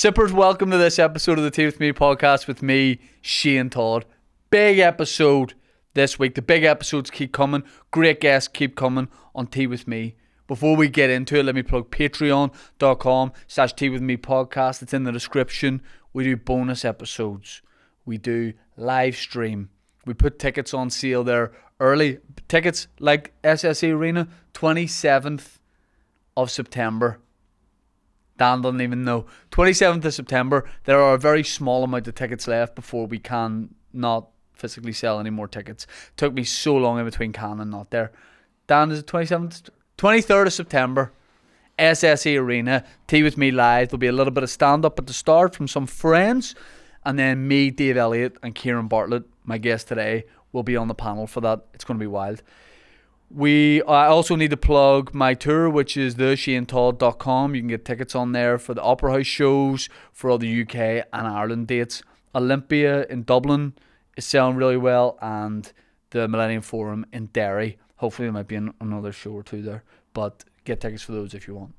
Sippers, welcome to this episode of the Tea With Me podcast with me, Shane Todd. Big episode this week. The big episodes keep coming. Great guests keep coming on Tea With Me. Before we get into it, let me plug patreon.com/Tea With Me podcast. It's in the description. We do bonus episodes. We do live stream. We put tickets on sale there early. Tickets like SSE Arena, 27th of September. Dan doesn't even know. 27th of September. There are a very small amount of tickets left before we can not physically sell any more tickets. Took me so long in between can and not there. Dan, is it 27th? 23rd of September. SSE Arena. Tea With Me live. There'll be a little bit of stand-up at the start from some friends. And then me, Dave Elliott, and Ciaran Bartlett, my guest today, will be on the panel for that. It's going to be wild. I also need to plug my tour, which is theshanetodd.com. You can get tickets on there for the Opera House shows, for all the UK and Ireland dates. Olympia in Dublin is selling really well, and the Millennium Forum in Derry. Hopefully there might be another show or two there, but get tickets for those if you want.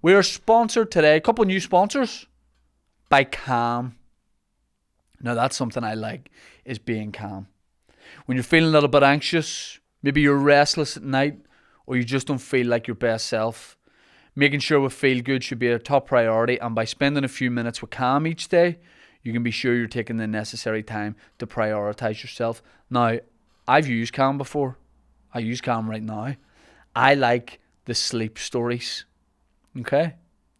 We are sponsored today, a couple of new sponsors, by Calm. Now that's something I like, is being calm. When you're feeling a little bit anxious, maybe you're restless at night, or you just don't feel like your best self, making sure we feel good should be a top priority, and by spending a few minutes with Calm each day, you can be sure you're taking the necessary time to prioritise yourself. Now, I've used Calm before. I use Calm right now. I like the sleep stories. Okay?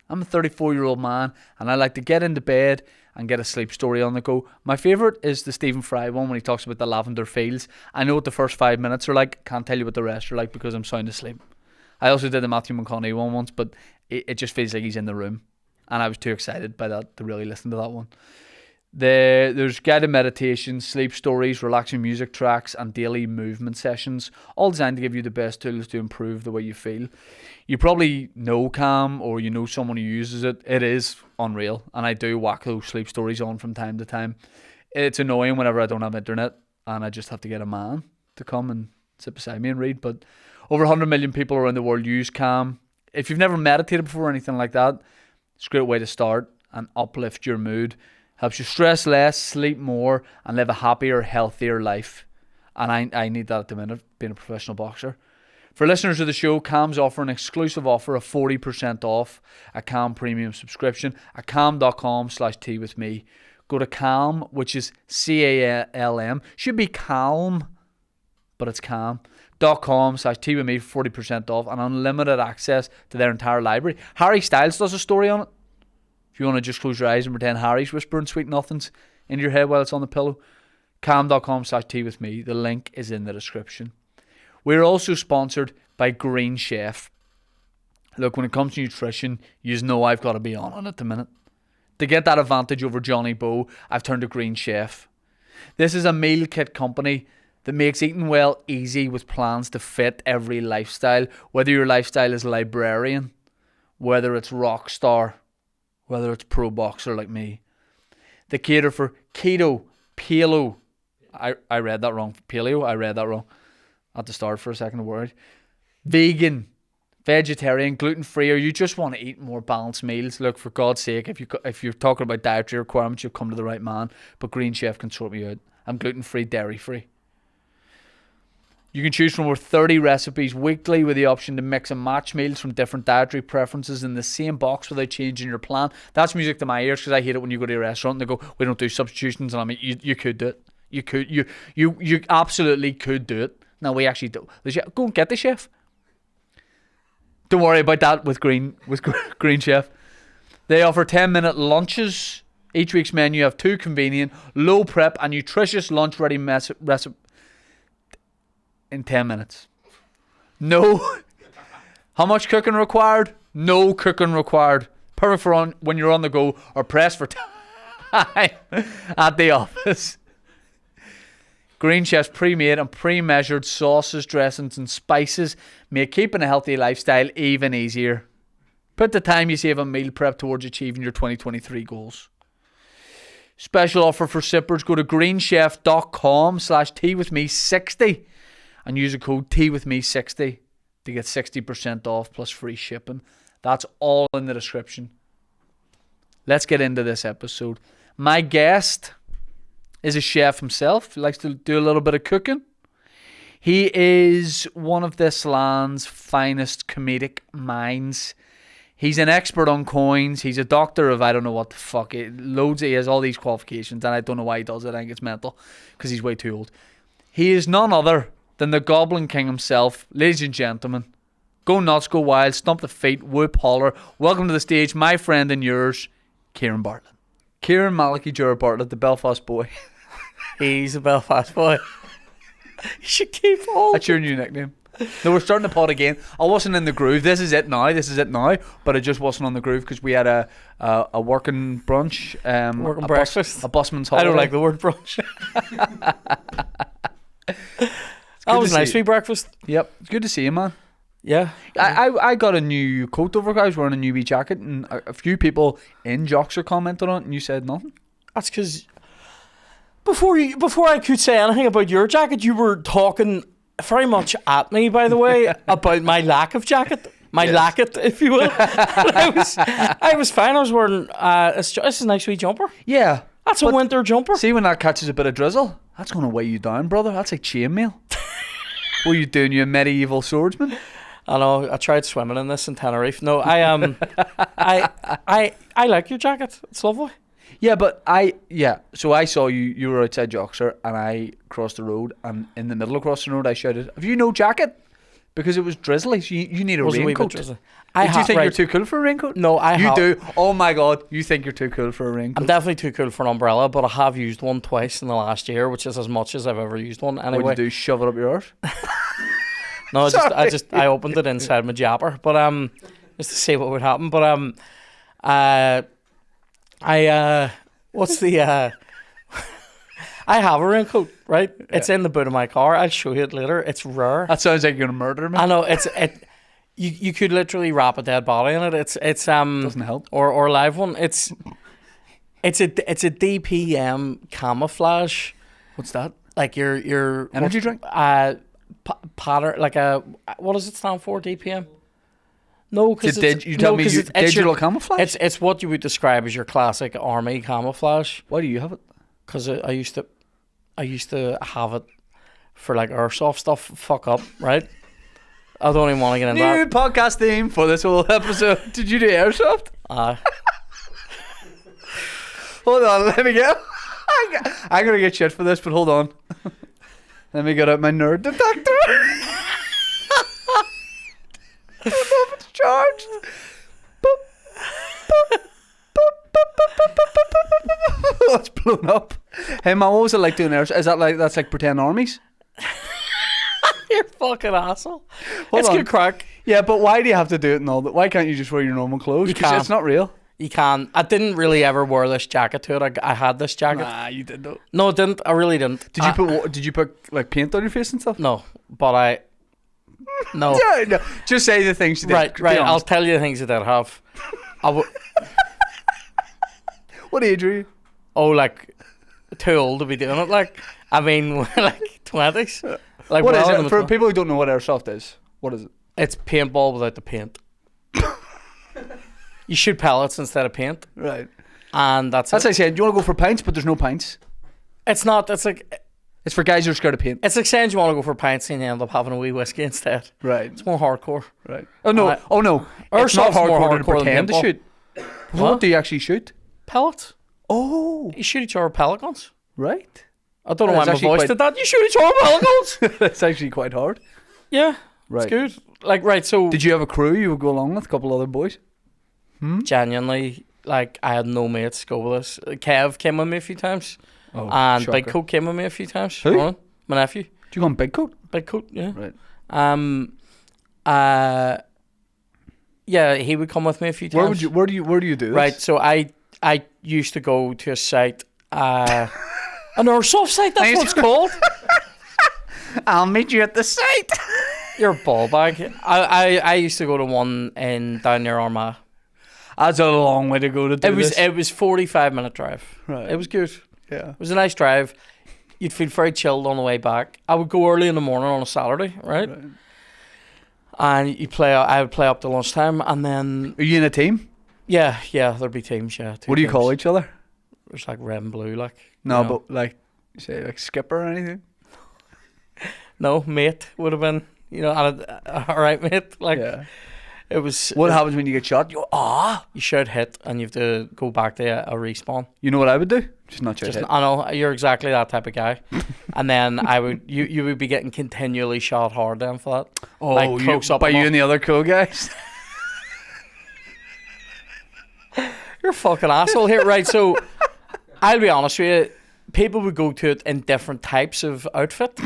I'm a 34-year-old man, and I like to get into bed and get a sleep story on the go. My favourite is the Stephen Fry one when he talks about the lavender fields. I know what the first 5 minutes are like. Can't tell you what the rest are like because I'm sound asleep. I also did the Matthew McConaughey one once, but it just feels like he's in the room. And I was too excited by that to really listen to that one. There's guided meditations, sleep stories, relaxing music tracks, and daily movement sessions, all designed to give you the best tools to improve the way you feel. You probably know Calm, or you know someone who uses it. It is unreal, and I do whack those sleep stories on from time to time. It's annoying whenever I don't have internet, and I just have to get a man to come and sit beside me and read, but over 100 million people around the world use Calm. If you've never meditated before or anything like that, it's a great way to start and uplift your mood. Helps you stress less, sleep more, and live a happier, healthier life. And I need that at the minute, being a professional boxer. For listeners of the show, Calm's offering an exclusive offer of 40% off a Calm premium subscription at calm.com/tea with me. Go to Calm, which is CALM. Should be Calm, but it's calm.com/tea with me for 40% off and unlimited access to their entire library. Harry Styles does a story on it. If you want to just close your eyes and pretend Harry's whispering sweet nothings in your head while it's on the pillow, calm.com/tea with me. The link is in the description. We're also sponsored by Green Chef. Look, when it comes to nutrition, you know I've got to be on it at the minute. To get that advantage over Johnny Bow, I've turned to Green Chef. This is a meal kit company that makes eating well easy with plans to fit every lifestyle. Whether your lifestyle is librarian, whether it's rock star, whether it's pro boxer like me. They cater for keto, paleo. I read that wrong. Paleo, I read that wrong. At the start for a second, worried. Vegan, vegetarian, gluten-free, or you just want to eat more balanced meals. Look, for God's sake, if you're talking about dietary requirements, you've come to the right man. But Green Chef can sort me out. I'm gluten-free, dairy-free. You can choose from over 30 recipes weekly with the option to mix and match meals from different dietary preferences in the same box without changing your plan. That's music to my ears because I hate it when you go to a restaurant and they go, we don't do substitutions. And I mean, you could do it. You absolutely could do it. No, we actually do. Go and get the chef. Don't worry about that with Green Chef. They offer 10-minute lunches. Each week's menu have 2 convenient, low prep and nutritious lunch ready recipes in 10 minutes. No. How much cooking required? No cooking required. Perfect for when you're on the go or pressed for time at the office. Green Chef's pre-made and pre-measured sauces, dressings and spices make keeping a healthy lifestyle even easier. Put the time you save on meal prep towards achieving your 2023 goals. Special offer for sippers. Go to greenchef.com/tea with me 60 and use the code tea with me 60 to get 60% off plus free shipping. That's all in the description. let's get into this episode. My guest is a chef himself. He likes to do a little bit of cooking. He is one of this land's finest comedic minds. He's an expert on coins. He's a doctor of I don't know what the fuck. He has all these qualifications, and I don't know why he does it. I think it's mental because he's way too old. He is none other than the Goblin King himself. Ladies and gentlemen, go nuts, go wild, stomp the feet, whoop, holler. Welcome to the stage, my friend and yours, Ciaran Bartlett. Ciaran Malachy, Gerard Bartlett, the Belfast boy. He's a Belfast boy. You should keep all. That's your new nickname. No, we're starting the pod again. I wasn't in the groove. This is it now. But I just wasn't on the groove because we had a working brunch. Working breakfast. A busman's holiday. I don't like the word brunch. That was nice. Sweet breakfast. Yep. It's good to see you, man. Yeah. I got a new coat over. I was wearing a new wee jacket, and a few people in Joxer commented on it, and you said nothing. That's because before I could say anything about your jacket, you were talking very much at me, by the way, about my lack of jacket. My lacket, if you will. I was fine. I was wearing this is a nice wee jumper. Yeah. That's a winter jumper. See, when that catches a bit of drizzle, that's going to weigh you down, brother. That's like chainmail. What are you doing, you medieval swordsman? I know. I tried swimming in this in Tenerife. No, I like your jacket. It's lovely. Yeah, but so I saw you were outside Joxer, and I crossed the road, and in the middle of crossing the road I shouted, "Have you no jacket?" Because it was drizzly, so you need a raincoat. Do you think you're too cool for a raincoat? No, You do. Oh my god, you think you're too cool for a raincoat? I'm definitely too cool for an umbrella, but I have used one twice in the last year, which is as much as I've ever used one. Anyway, what did you do? Shove it up your arse? No, I opened it inside my japper, but just to see what would happen. But what's the I have a raincoat, right? Yeah. It's in the boot of my car. I'll show you it later. It's rare. That sounds like you're gonna murder me. I know. You could literally wrap a dead body in it. It's doesn't help. Or a live one. It's a DPM camouflage. What's that? Like your energy drink? Pattern, like what does it stand for? DPM? No, because digital camouflage. It's what you would describe as your classic army camouflage. Why do you have it? Because I used to have it for like airsoft stuff. Fuck up, right? I don't even want to get into that. New podcast theme for this whole episode. Did you do airsoft? Hold on, let me go. I'm gonna get shit for this, but hold on. Let me get out my nerd detector. I don't know if it's charged. It's blown up. Hey man, what was it like doing airsoft? Is that that's like pretend armies? You're fucking asshole. It's good crack. Yeah, but why do you have to do it and all that? Why can't you just wear your normal clothes? Because it's not real. You can. I didn't really ever wear this jacket to it. I had this jacket. Nah, you did though. No, I didn't. I really didn't. Did you put like paint on your face and stuff? No, but no. No. Just say the things you did. Right. I'll tell you the things I did have. What age are you? Oh, like too old to be doing it. Like, I mean, like 20s. Like, what is it? For people who don't know what airsoft is, what is it? It's paintball without the paint. You shoot pellets instead of paint. Right. And that's I said, you want to go for pints, but there's no pints. It's not. It's like... It's for guys who are scared of paint. It's like saying you want to go for pints and you end up having a wee whiskey instead. Right. It's more hardcore. Right. Oh, no. It's not hardcore to pretend to shoot. What do you actually shoot? Pellets. Oh. You shoot each other with pellet guns. Right. I don't know why my voice did that. You shoot each other with pellet guns. That's actually quite hard. Yeah. Right. It's good. Like, right, so... Did you have a crew you would go along with? A couple other boys? Genuinely, like, I had no mates go with us. Kev came with me a few times. Oh, and shocker. Big Coat came with me a few times. Who? Ron, my nephew. Do you go on Big Coat? Big Coat, yeah. Right. Yeah, he would come with me a few times. Where do you do this? Right, so I used to go to a site, an airsoft site, that's what it's called. I'll meet you at the site. You're a ball bag. I used to go to one down near Armagh. That's a long way to go to do this. It was 45-minute drive. Right. It was good. Yeah. It was a nice drive. You'd feel very chilled on the way back. I would go early in the morning on a Saturday, right? And I would play up to lunchtime, and then... Are you in a team? Yeah, there'd be teams. Yeah. What do you call each other? There's like red and blue, like. No, but like, say like skipper or anything. No, mate would have been. All right, mate. Like, Yeah. it was. What happens when you get shot? You should hit, and you have to go back to a respawn. You know what I would do? Just not shout hit. I know you're exactly that type of guy. And then you would be getting continually shot hard then for that. Oh, like close up by you and the other cool guys. You're a fucking asshole here, right? So I'll be honest with you. People would go to it in different types of outfit.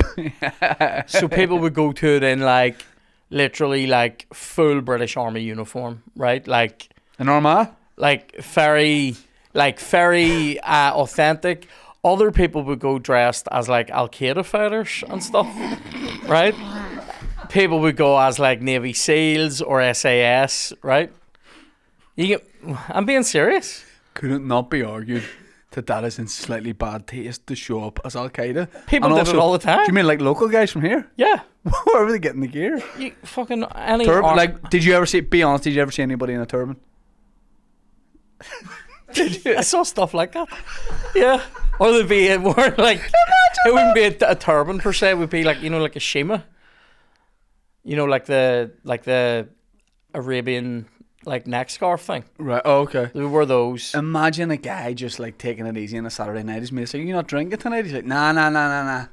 So people would go to it in like literally like full British Army uniform, right? Like An Armagh? like very authentic. Other people would go dressed as like Al Qaeda fighters and stuff, right? People would go as like Navy SEALs or SAS, right? I'm being serious. Could it not be argued that is in slightly bad taste to show up as Al Qaeda? People did it all the time. Do you mean like local guys from here? Yeah. Where were they getting the gear? You fucking any Turban? Like, did you ever see? Be honest. Did you ever see anybody in a turban? I saw stuff like that. Yeah. Or there'd be more like it wouldn't be a turban per se. It would be like like a shima. Like the Arabian like neck scarf thing. Right. Oh, okay. There were those. Imagine a guy just like taking it easy on a Saturday night. His mate's like, "You not drinking tonight?" He's like, "Nah.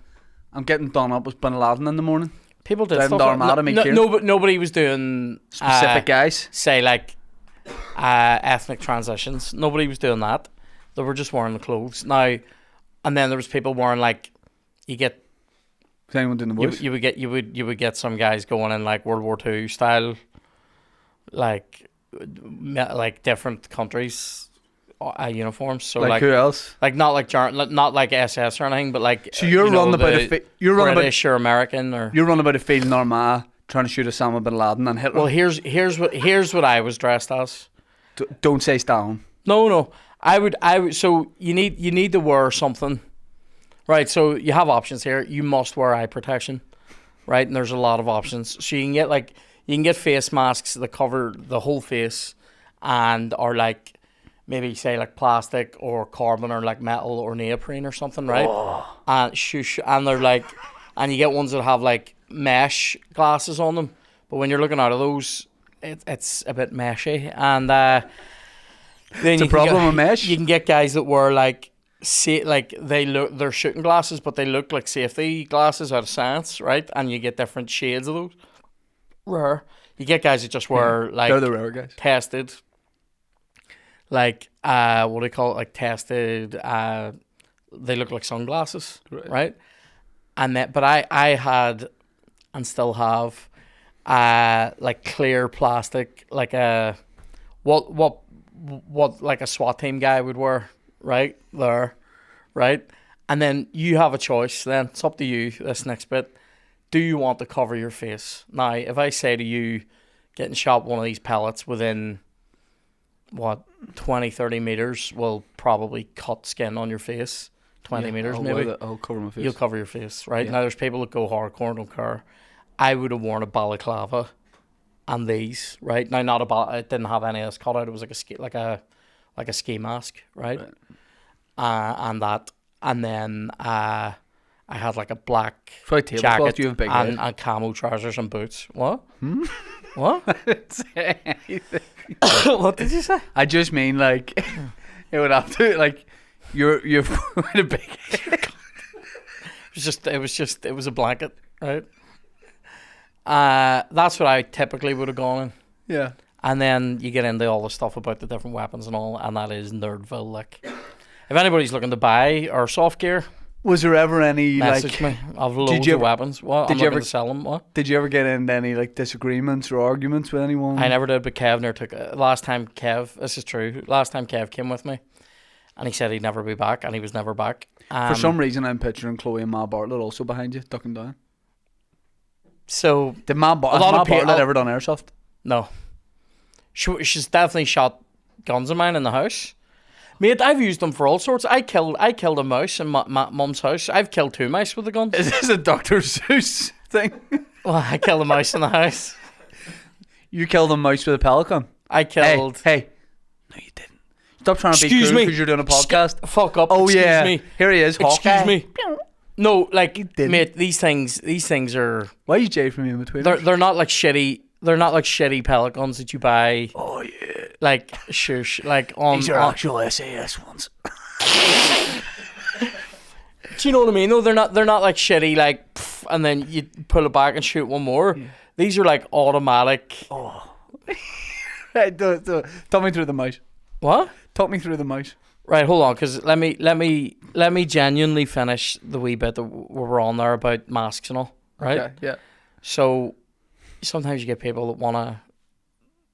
I'm getting done up with Bin Laden in the morning." People did Driving stuff to Armagh to make no, but nobody was doing specific guys. Say like ethnic transitions. Nobody was doing that. They were just wearing the clothes now, and then there was people wearing like you get. Is anyone doing the voice? You would get some guys going in like World War II style, like different countries uniforms. So like who else? Like not like not like SS or anything, but like so you're running about you're running British or American or you're running about a field in Armagh trying to shoot Osama bin Laden and Hitler. Well, here's what I was dressed as. Don't say Stalin. No. I would. So you need to wear something, right? So you have options here. You must wear eye protection, right? And there's a lot of options. So you can get face masks that cover the whole face, and are like maybe say like plastic or carbon or like metal or neoprene or something, right? Oh. And they're like, and you get ones that have like mesh glasses on them, but when you're looking out of those, it's a bit meshy, and then it's a problem with mesh. You can get guys that wear like they're shooting glasses, but they look like safety glasses out of science, right? And you get different shades of those. Rare. You get guys that just wear like they're the rare guys. Tested. Like what do you call it? Like tested. They look like sunglasses, right? And that, but I had and still have like clear plastic, like a what like a SWAT team guy would wear, right there, right? And then you have a choice. Then it's up to you. This next bit, do you want to cover your face? Now, if I say to you, getting shot with one of these pellets within 20-30 meters will probably cut skin on your face. 20 meters maybe. I'll cover my face. You'll cover your face, right? Yeah. Now there's people that go hardcore and don't care. I would have worn a balaclava and these, right? Now it didn't have any of this cut out. It was like a ski mask, right? And then I had like a black jacket you have big and camo trousers and boots. What? What? I didn't say anything. What did you say? I just mean like it would have to like you're quite a big head. It was a blanket, right? That's what I typically would have gone in. Yeah. And then you get into all the stuff about the different weapons and all, and that is nerdville. Like, if anybody's looking to buy our soft gear, was there ever any message me. I've loads of weapons. What? I'm looking to sell them. What? Did you ever get into any like disagreements or arguments with anyone? I never did, but Kev never took it. Last time Kev came with me, and he said he'd never be back, and he was never back. For some reason, I'm picturing Chloe and Ma Bartlett also behind you, ducking down. So did Ma Bartlett ever done airsoft? No. She's definitely shot guns of mine in the house. Mate, I've used them for all sorts. I killed a mouse in my mum's house. I've killed 2 mice with the gun. Is this a Dr. Seuss thing? Well, I killed a mouse in the house. You killed a mouse with a pellet gun? I killed... Hey, No, you didn't. Stop trying to be Excuse cool me. because you're doing a podcast. Fuck up. Oh Excuse yeah. me. Here he is. Excuse Hawkeye. me. No, like, didn't. mate, these things are. Why are you jade from me in between? They're not like shitty. They're not like shitty pellet guns that you buy. Oh yeah. Like shush. Like on. These are actual SAS ones. Do you know what I mean? No, they're not. They're not like shitty. Like, pff, and then you pull it back and shoot one more. Yeah. These are like automatic. Oh. Talk me through the mouse. What? Talk me through the mouse. Right, hold on, because let me genuinely finish the wee bit that we're on there about masks and all. Right? Okay, yeah. So sometimes you get people that wanna.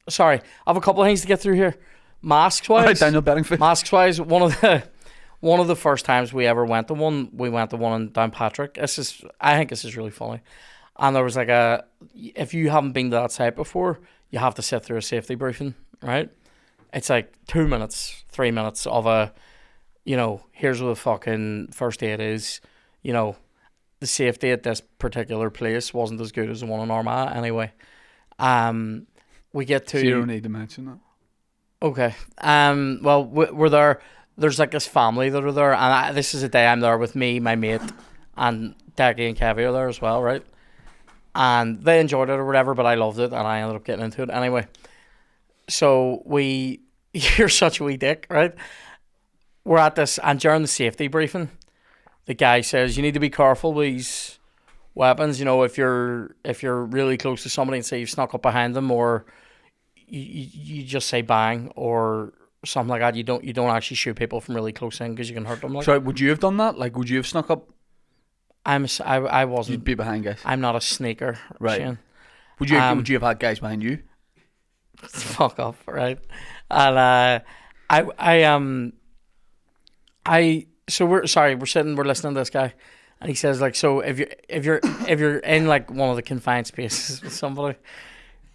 Sorry, I have a couple of things to get through here. Masks wise, Right, Daniel Bedingfield. Masks wise, one of the first times we ever went to one, we went to one in Downpatrick. I think this is really funny. And there was like if you haven't been to that site before, you have to sit through a safety briefing, right? It's like 2 minutes, 3 minutes of here's what the fucking first aid is. You know, the safety at this particular place wasn't as good as the one in Armagh anyway. We get to... So you don't need to mention that. Okay. Well, we're there. There's like this family that are there, and this is a day I'm there with me, my mate, and Daggy and Kevy are there as well, right? And they enjoyed it or whatever, but I loved it, and I ended up getting into it anyway. So you're such a wee dick, right? We're at this, and during the safety briefing, the guy says you need to be careful with these weapons. You know, if you're really close to somebody and say you've snuck up behind them, or you just say bang or something like that. You don't actually shoot people from really close in because you can hurt them. Like. Sorry, would you have done that? Like, would you have snuck up? I wasn't. You'd be behind guys. I'm not a sneaker, right? Shane. Would you have had guys behind you? Fuck off, right? And we're sitting, we're listening to this guy, and he says like, so if you're in like one of the confined spaces with somebody,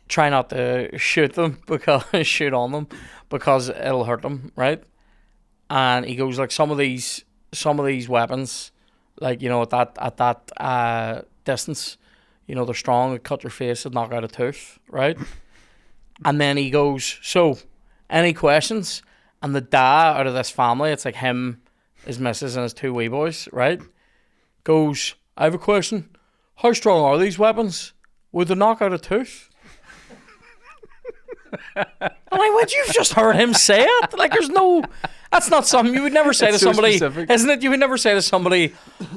try not to shoot on them because it'll hurt them, right? And he goes like some of these weapons, like, you know, at that distance, you know, they're strong, they cut your face, and knock out a tooth, right? And then he goes, so any questions? And the dad out of this family, it's like him, his missus, and his two wee boys, right? Goes, I have a question. How strong are these weapons? Would they knock out a tooth? And I went, you've just heard him say it. Like, that's not something you would never say to somebody, specific. Isn't it? You would never say to somebody,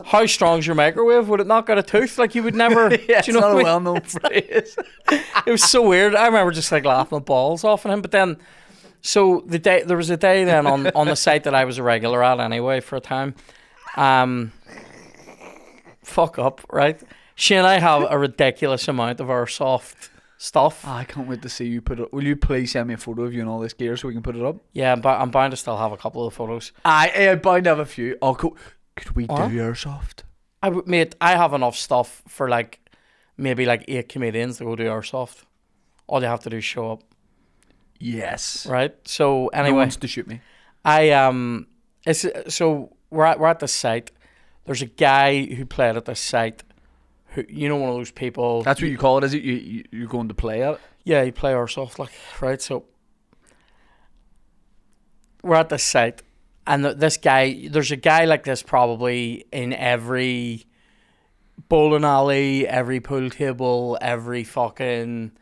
how strong's your microwave? Would it knock out a tooth? Like, you would never. Yeah, do you know it's not what a I mean? well-known phrase. It was so weird. I remember just like laughing my balls off at him. But then, so there was a day then on the site that I was a regular at anyway for a time. Fuck up, right? She and I have a ridiculous amount of our soft stuff. I can't wait to see you put it. Will you please send me a photo of you and all this gear so we can put it up? Yeah, but I'm bound to still have a couple of photos. I'm bound to have a few. Oh, could we do airsoft? Mate, I have enough stuff for like maybe like 8 comedians to go do airsoft. All you have to do is show up. Yes. Right. So anyway, no one's to shoot me. So we're at the site. There's a guy who played at this site. Who, you know, one of those people. That's what you call it, is it? You're going to play at it? Yeah, you play airsoft, like, right? So we're at this site, and this guy. There's a guy like this probably in every bowling alley, every pool table, every fucking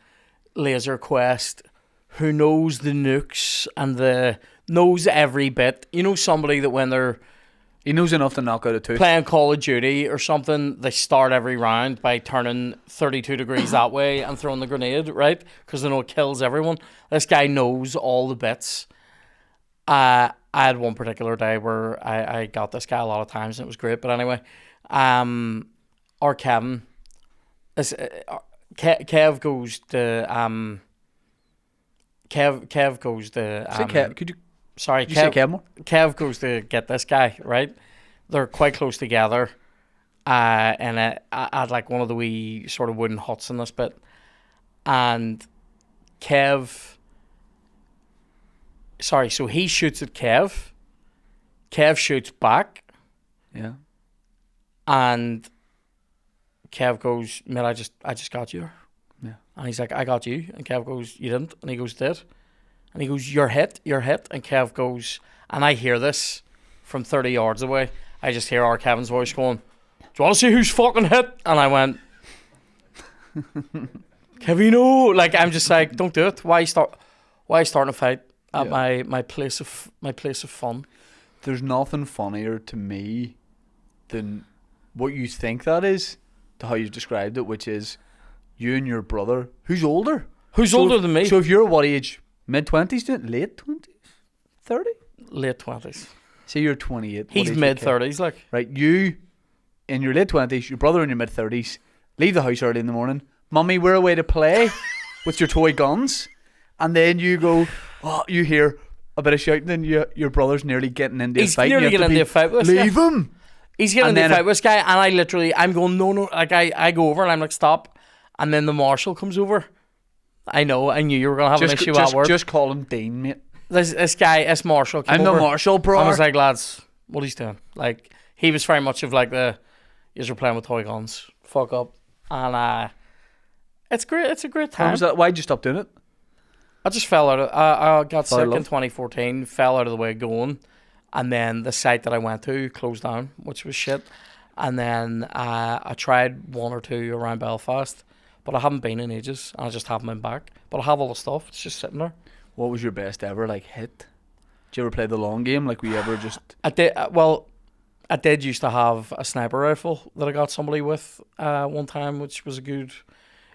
laser quest, who knows the nukes and knows every bit. You know, somebody that when they're he knows enough to knock out a tooth. Playing Call of Duty or something, they start every round by turning 32 degrees that way and throwing the grenade, right? Because they know it kills everyone. This guy knows all the bits. I had one particular day where I got this guy a lot of times and it was great. But anyway, our Kevin, Kev goes to Kev goes to could you? Sorry, Did you say Kev more? Kev goes to get this guy, right? They're quite close together, and at like one of the wee sort of wooden huts in this bit, and so he shoots at Kev. Kev shoots back. Yeah. And Kev goes, mate, I just got you. Yeah. And he's like, I got you. And Kev goes, you didn't? And he goes, did? And he goes, you're hit. And Kev goes, and I hear this from 30 yards away. I just hear our Kevin's voice going, do you want to see who's fucking hit? And I went, Kevino, like, I'm just like, don't do it. Why starting a fight at my place of fun? There's nothing funnier to me than what you think that is to how you've described it, which is you and your brother. Who's older? Who's older than me? So if you're what age? Mid-20s? Late 20s? 30? Late 20s. Say you're 28. He's mid-30s, like. Right, you in your late 20s, your brother in your mid-30s, leave the house early in the morning. Mummy, we're away to play with your toy guns. And then you go, you hear a bit of shouting and your brother's nearly getting into a fight. He's nearly getting into a fight with us. Leave him! He's getting into a fight with this guy, and I'm going, no, like, I go over and I'm like, stop. And then the marshal comes over. I knew you were going to have an issue at work. Just call him Dean, mate. This marshal came over. I'm the marshal, bro. I was like, lads, what he's doing? Like, he was very much of like you're playing with toy guns. Fuck up. And it's great. It's a great time. Why was that? Why'd you stop doing it? I just fell out of I got sick in 2014, fell out of the way going, and then the site that I went to closed down, which was shit. And then I tried one or two around Belfast, but I haven't been in ages, and I just haven't been back. But I have all the stuff. It's just sitting there. What was your best ever hit? Did you ever play the long game? Like, were you ever just... I did. Well, I did used to have a sniper rifle that I got somebody with one time, which was a good...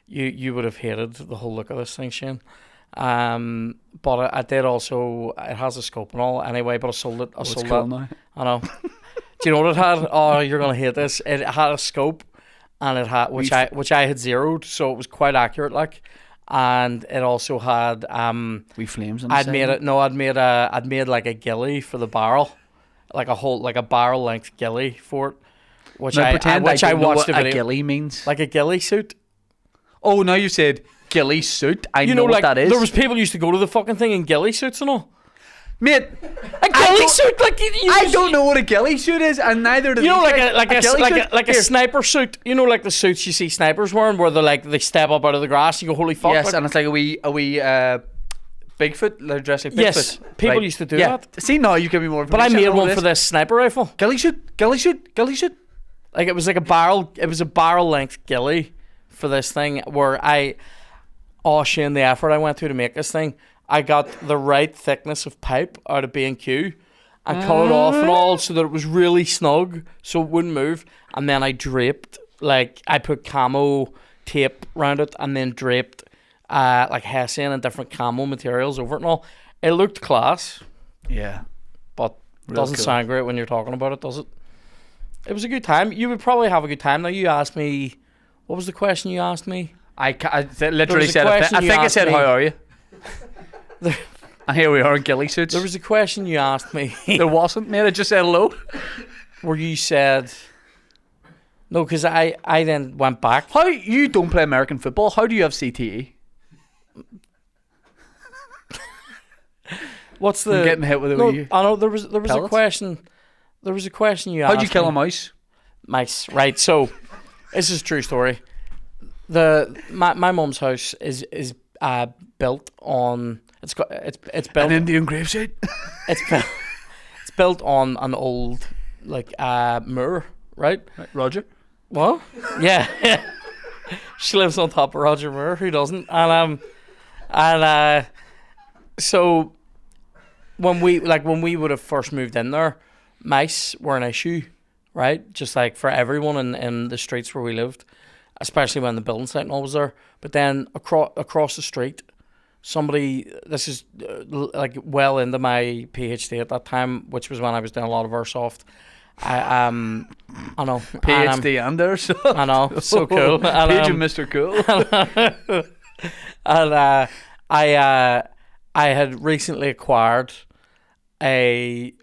You would have hated the whole look of this thing, Shane. But I did also... It has a scope and all anyway, but I sold it. It's cool now. I know. Do you know what it had? Oh, you're going to hate this. It had a scope, and it had which I had zeroed, so it was quite accurate, like. And it also had wee flames on the I'd side. made like a ghillie for the barrel, like a barrel length ghillie for it, which now, I watched a video. A ghillie means like a ghillie suit. Oh, now you said ghillie suit. I know what like, that is. There was people used to go to the fucking thing in ghillie suits and all. Mate, a ghillie suit, like I don't know what a ghillie suit is, and neither do you know, like a sniper suit. You know, like the suits you see snipers wearing, where they step up out of the grass. And you go, holy fuck! Yes, like, and it's like a wee Bigfoot, like dressed like Bigfoot. Yes, people used to do that. See, now you give me more information. But I made one this. For this sniper rifle. Ghillie suit. Like it was like a barrel. It was a barrel length ghillie for this thing. Where Shane, the effort I went to make this thing. I got the right thickness of pipe out of B&Q and cut it off and all so that it was really snug so it wouldn't move. And then I draped, like, I put camo tape around it and then draped, like, hessian and different camo materials over it and all. It looked class. Yeah. But it doesn't sound great when you're talking about it, does it? It was a good time. You would probably have a good time. Now, you asked me, what was the question you asked me? I literally said, I think I said, how are you? And here we are in ghillie suits. There was a question you asked me. There wasn't, mate. I just said hello. Where you said... No, because I then went back. How you don't play American football? How do you have CTE? What's the... I'm getting hit with a wee... I know, there was a question... There was a question you asked How'd you kill a mouse? Mice, right. So, this is a true story. My mum's house is built on... It's built an Indian gravesite. It's built on an old moor, right? Roger. What? Yeah. She lives on top of Roger Moore. Who doesn't? And so when we would have first moved in there, mice were an issue, right? Just like for everyone in the streets where we lived, especially when the building site and all was there. But then across the street, somebody, this is like well into my PhD at that time, which was when I was doing a lot of airsoft. I know PhD and airsoft. I know, so cool. Page of Mr. Cool. And I had recently acquired a.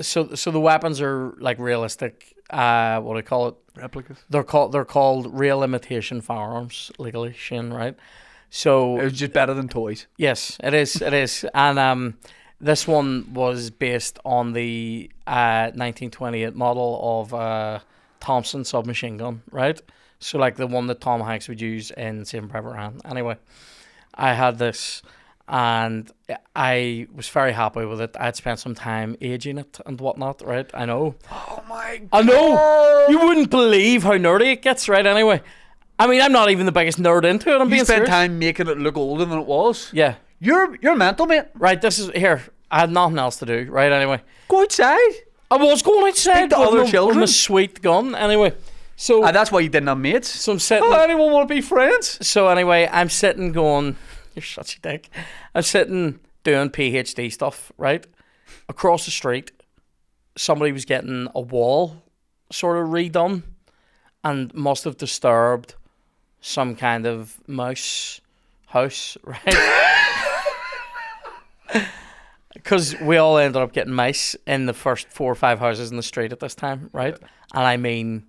So the weapons are like realistic. What do you call it? Replicas. They're called real imitation firearms legally, Shane, right? So it was just better than toys. Yes, it is. It is. And this one was based on the 1928 model of Thompson submachine gun, right? So like the one that Tom Hanks would use in Saving Private Ryan. Anyway, I had this, and I was very happy with it. I'd spent some time aging it and whatnot, right? I know. Oh my god. I know. You wouldn't believe how nerdy it gets, right? Anyway, I mean, I'm not even the biggest nerd into it. I'm You being spent serious. time making it look older than it was. Yeah. You're mental, mate. Right, this is here. I had nothing else to do, right? Anyway, Go outside. I was going outside to with other my, children. with my sweet gun. Anyway, so That's why you didn't have mates. so I'm sitting. Oh, anyone want to be friends? So anyway, I'm sitting going, you're such a dick. I'm sitting doing PhD stuff, right? Across the street, somebody was getting a wall sort of redone and must have disturbed some kind of mouse house, right? Because we all ended up getting mice in the first 4 or 5 houses in the street at this time, right? And I mean,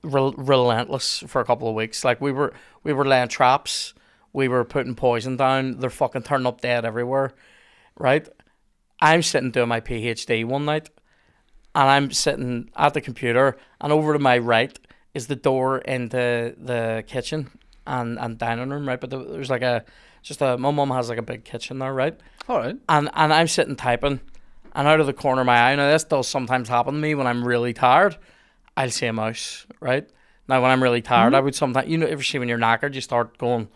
relentless for a couple of weeks. Like we were laying traps, we were putting poison down. They're fucking turning up dead everywhere, right? I'm sitting doing my PhD one night, and I'm sitting at the computer, and over to my right is the door into the kitchen and dining room, right? But there's like my mum has like a big kitchen there, right? All right. And I'm sitting typing, and out of the corner of my eye, now this does sometimes happen to me when I'm really tired, I'll see a mouse, right? Now when I'm really tired, I would sometimes, ever see when you're knackered, you start going,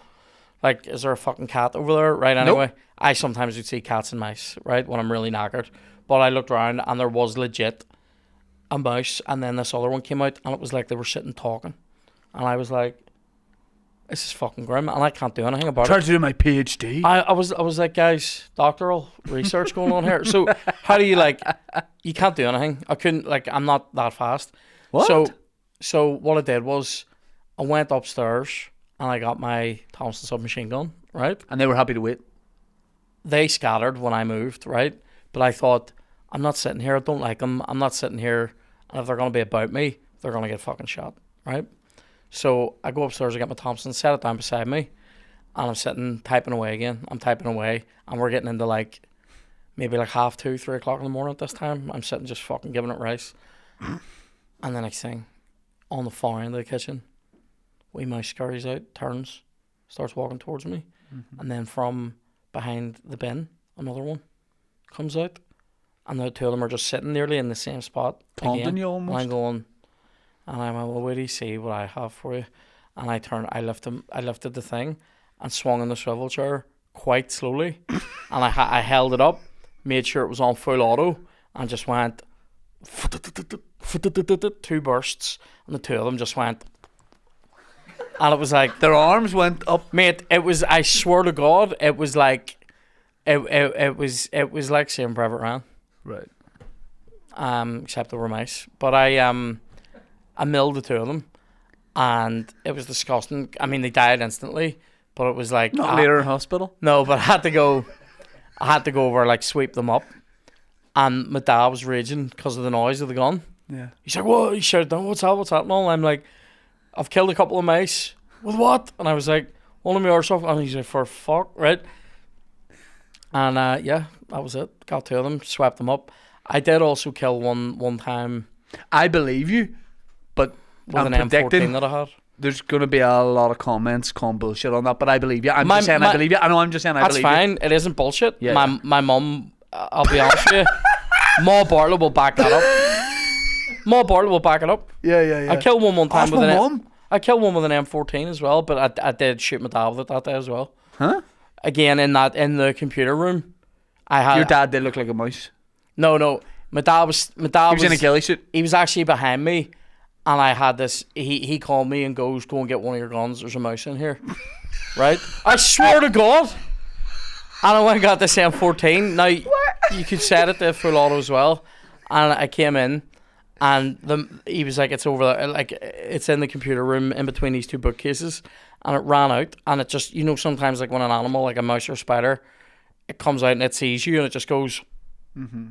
like, is there a fucking cat over there, right? Anyway, Nope. I sometimes would see cats and mice, right, when I'm really knackered. But I looked around, and there was legit a mouse, and then this other one came out, and it was like they were sitting talking. And I was like, this is fucking grim, and I can't do anything about it. Tried to do my PhD. I was like, guys, doctoral research going on here. So how do you you can't do anything. I couldn't, I'm not that fast. What? So what I did was I went upstairs and I got my Thompson submachine gun, right? And they were happy to wait. They scattered when I moved, right? But I thought, I'm not sitting here. I don't like them. I'm not sitting here. And if they're going to be about me, they're going to get fucking shot, right? So I go upstairs, I get my Thompson, set it down beside me, and I'm sitting typing away again. I'm typing away, and we're getting into maybe 2:30, 3 o'clock in the morning at this time. I'm sitting just fucking giving it rice. And the next thing, on the far end of the kitchen, wee mouse scurries out, turns, starts walking towards me. Mm-hmm. And then from behind the bin, another one comes out. And the two of them are just sitting nearly in the same spot. Taunting you almost. And I'm going, and I'm like, well, wait till you see what I have for you. And I lifted the thing and swung in the swivel chair quite slowly. And I held it up, made sure it was on full auto, and just went 2 bursts, and the two of them just went. And it was like, their arms went up. Mate, it was, I swear to God, it was like, it was like seeing Private Ryan. Right. Except they were mice. But I milled the two of them, and it was disgusting. I mean, they died instantly, but it was like Not later in hospital. No, but I had to go over, sweep them up, and my dad was raging because of the noise of the gun. Yeah. He's like, "What?" He shouted down, "What's that? And all. I'm like, "I've killed a couple of mice." With what? And I was like, "One of my airsoft." And he's like, "For fuck, right?" And yeah, that was it. Got two of them, swept them up. I did also kill one time. I believe you, but With I'm an predicting M14 that I had. there's going to be a lot of comments calling bullshit on that, but I believe you. I'm just saying I believe you. I know, I'm just saying I believe you. That's fine. It isn't bullshit. Yeah, my mum, I'll be honest with you, Ma Bartlett will back that up. Ma Bartlett will back it up. Yeah. I killed one time Ask with my an mum. I killed one with an M14 as well, but I did shoot my dad with it that day as well. Huh? Again, in the computer room, I had Your dad did look like a mouse. No. My dad was He was in a ghillie suit. He was actually behind me, and I had this. He called me and goes, "Go and get one of your guns. There's a mouse in here." Right? I swear to God. And I went and got this M14. Now you could set it to full auto as well. And I came in, and he was like, "It's over there. It's in the computer room in between these two bookcases." And it ran out, and it just, sometimes when an animal, like a mouse or a spider, it comes out and it sees you and it just goes. Mm-hmm.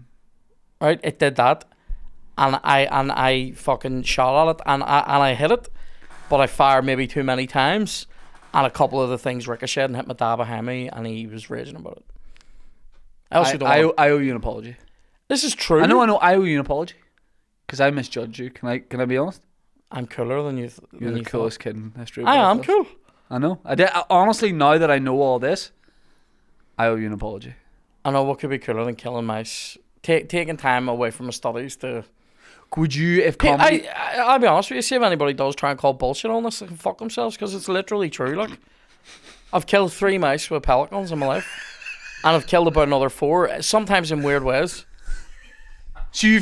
Right, it did that, and I fucking shot at it, and I hit it, but I fired maybe too many times, and a couple of the things ricocheted and hit my dad behind me, and he was raging about it. I owe you an apology. This is true. I know. I owe you an apology because I misjudged you. Can I be honest? I'm cooler than you. You're the coolest kid in history. I am cool. I know. Honestly, now that I know all this, I owe you an apology. I know what could be cooler than killing mice. Taking time away from my studies to... Would you, if comedy... I'll be honest with you, see if anybody does try and call bullshit on this, they can fuck themselves, because it's literally true, like. I've killed 3 mice with pellet guns in my life. And I've killed about another 4, sometimes in weird ways. So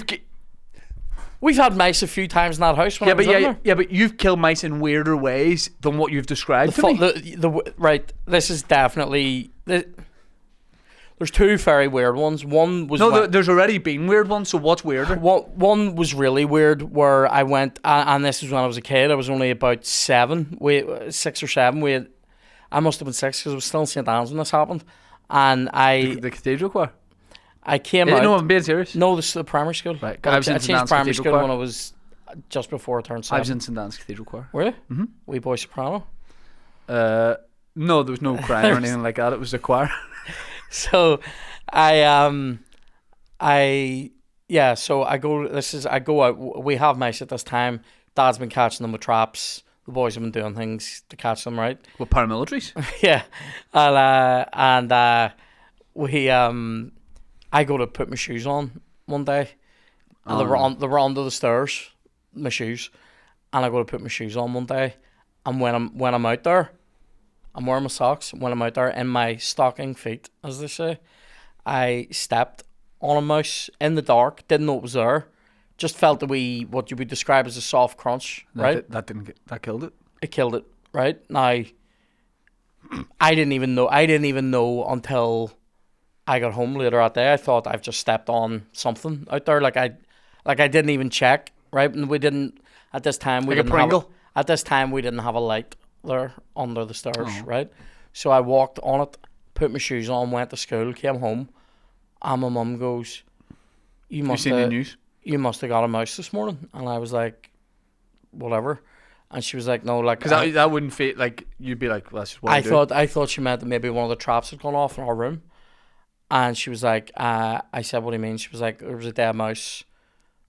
We've had mice a few times in that house when I was in there. Yeah, but you've killed mice in weirder ways than what you've described to me. Right, this is definitely... There's 2 very weird ones. One was... No, there's already been weird ones, so what's weirder? One was really weird, where I went, and this was when I was a kid. I was only about 6 or 7. I must have been 6, because I was still in St. Anne's when this happened. And The cathedral choir? I came out... No, I'm being serious. No, this is the primary school. Right. I changed primary school when I was just before I turned 7. I was in St. Anne's cathedral choir. Were you? Mm-hmm. Wee boy soprano? No, there was no crying or anything like that. It was a choir. So, so I go out. We have mice at this time. Dad's been catching them with traps. The boys have been doing things to catch them, right? With paramilitaries? Yeah. I go to put my shoes on one day, and they were under the stairs, my shoes, and I go to put my shoes on one day, and when I'm out there, I'm wearing my socks. When I'm out there in my stocking feet, as they say, I stepped on a mouse in the dark. Didn't know it was there. Just felt what you would describe as a soft crunch. Right. That killed it. It killed it. Right now, I didn't even know until I got home later that day. I thought I've just stepped on something out there. Like I didn't even check. Right, and we didn't at this time. We didn't have a light there under the stairs, right? So I walked on it, put my shoes on, went to school, came home, and my mum goes, You must have got a mouse this morning. And I was like, whatever. And she was like, no, like... Because that wouldn't fit, like, you'd be like, well, that's just what I thought she meant that maybe one of the traps had gone off in our room. And she was like, I said, what do you mean? She was like, there was a dead mouse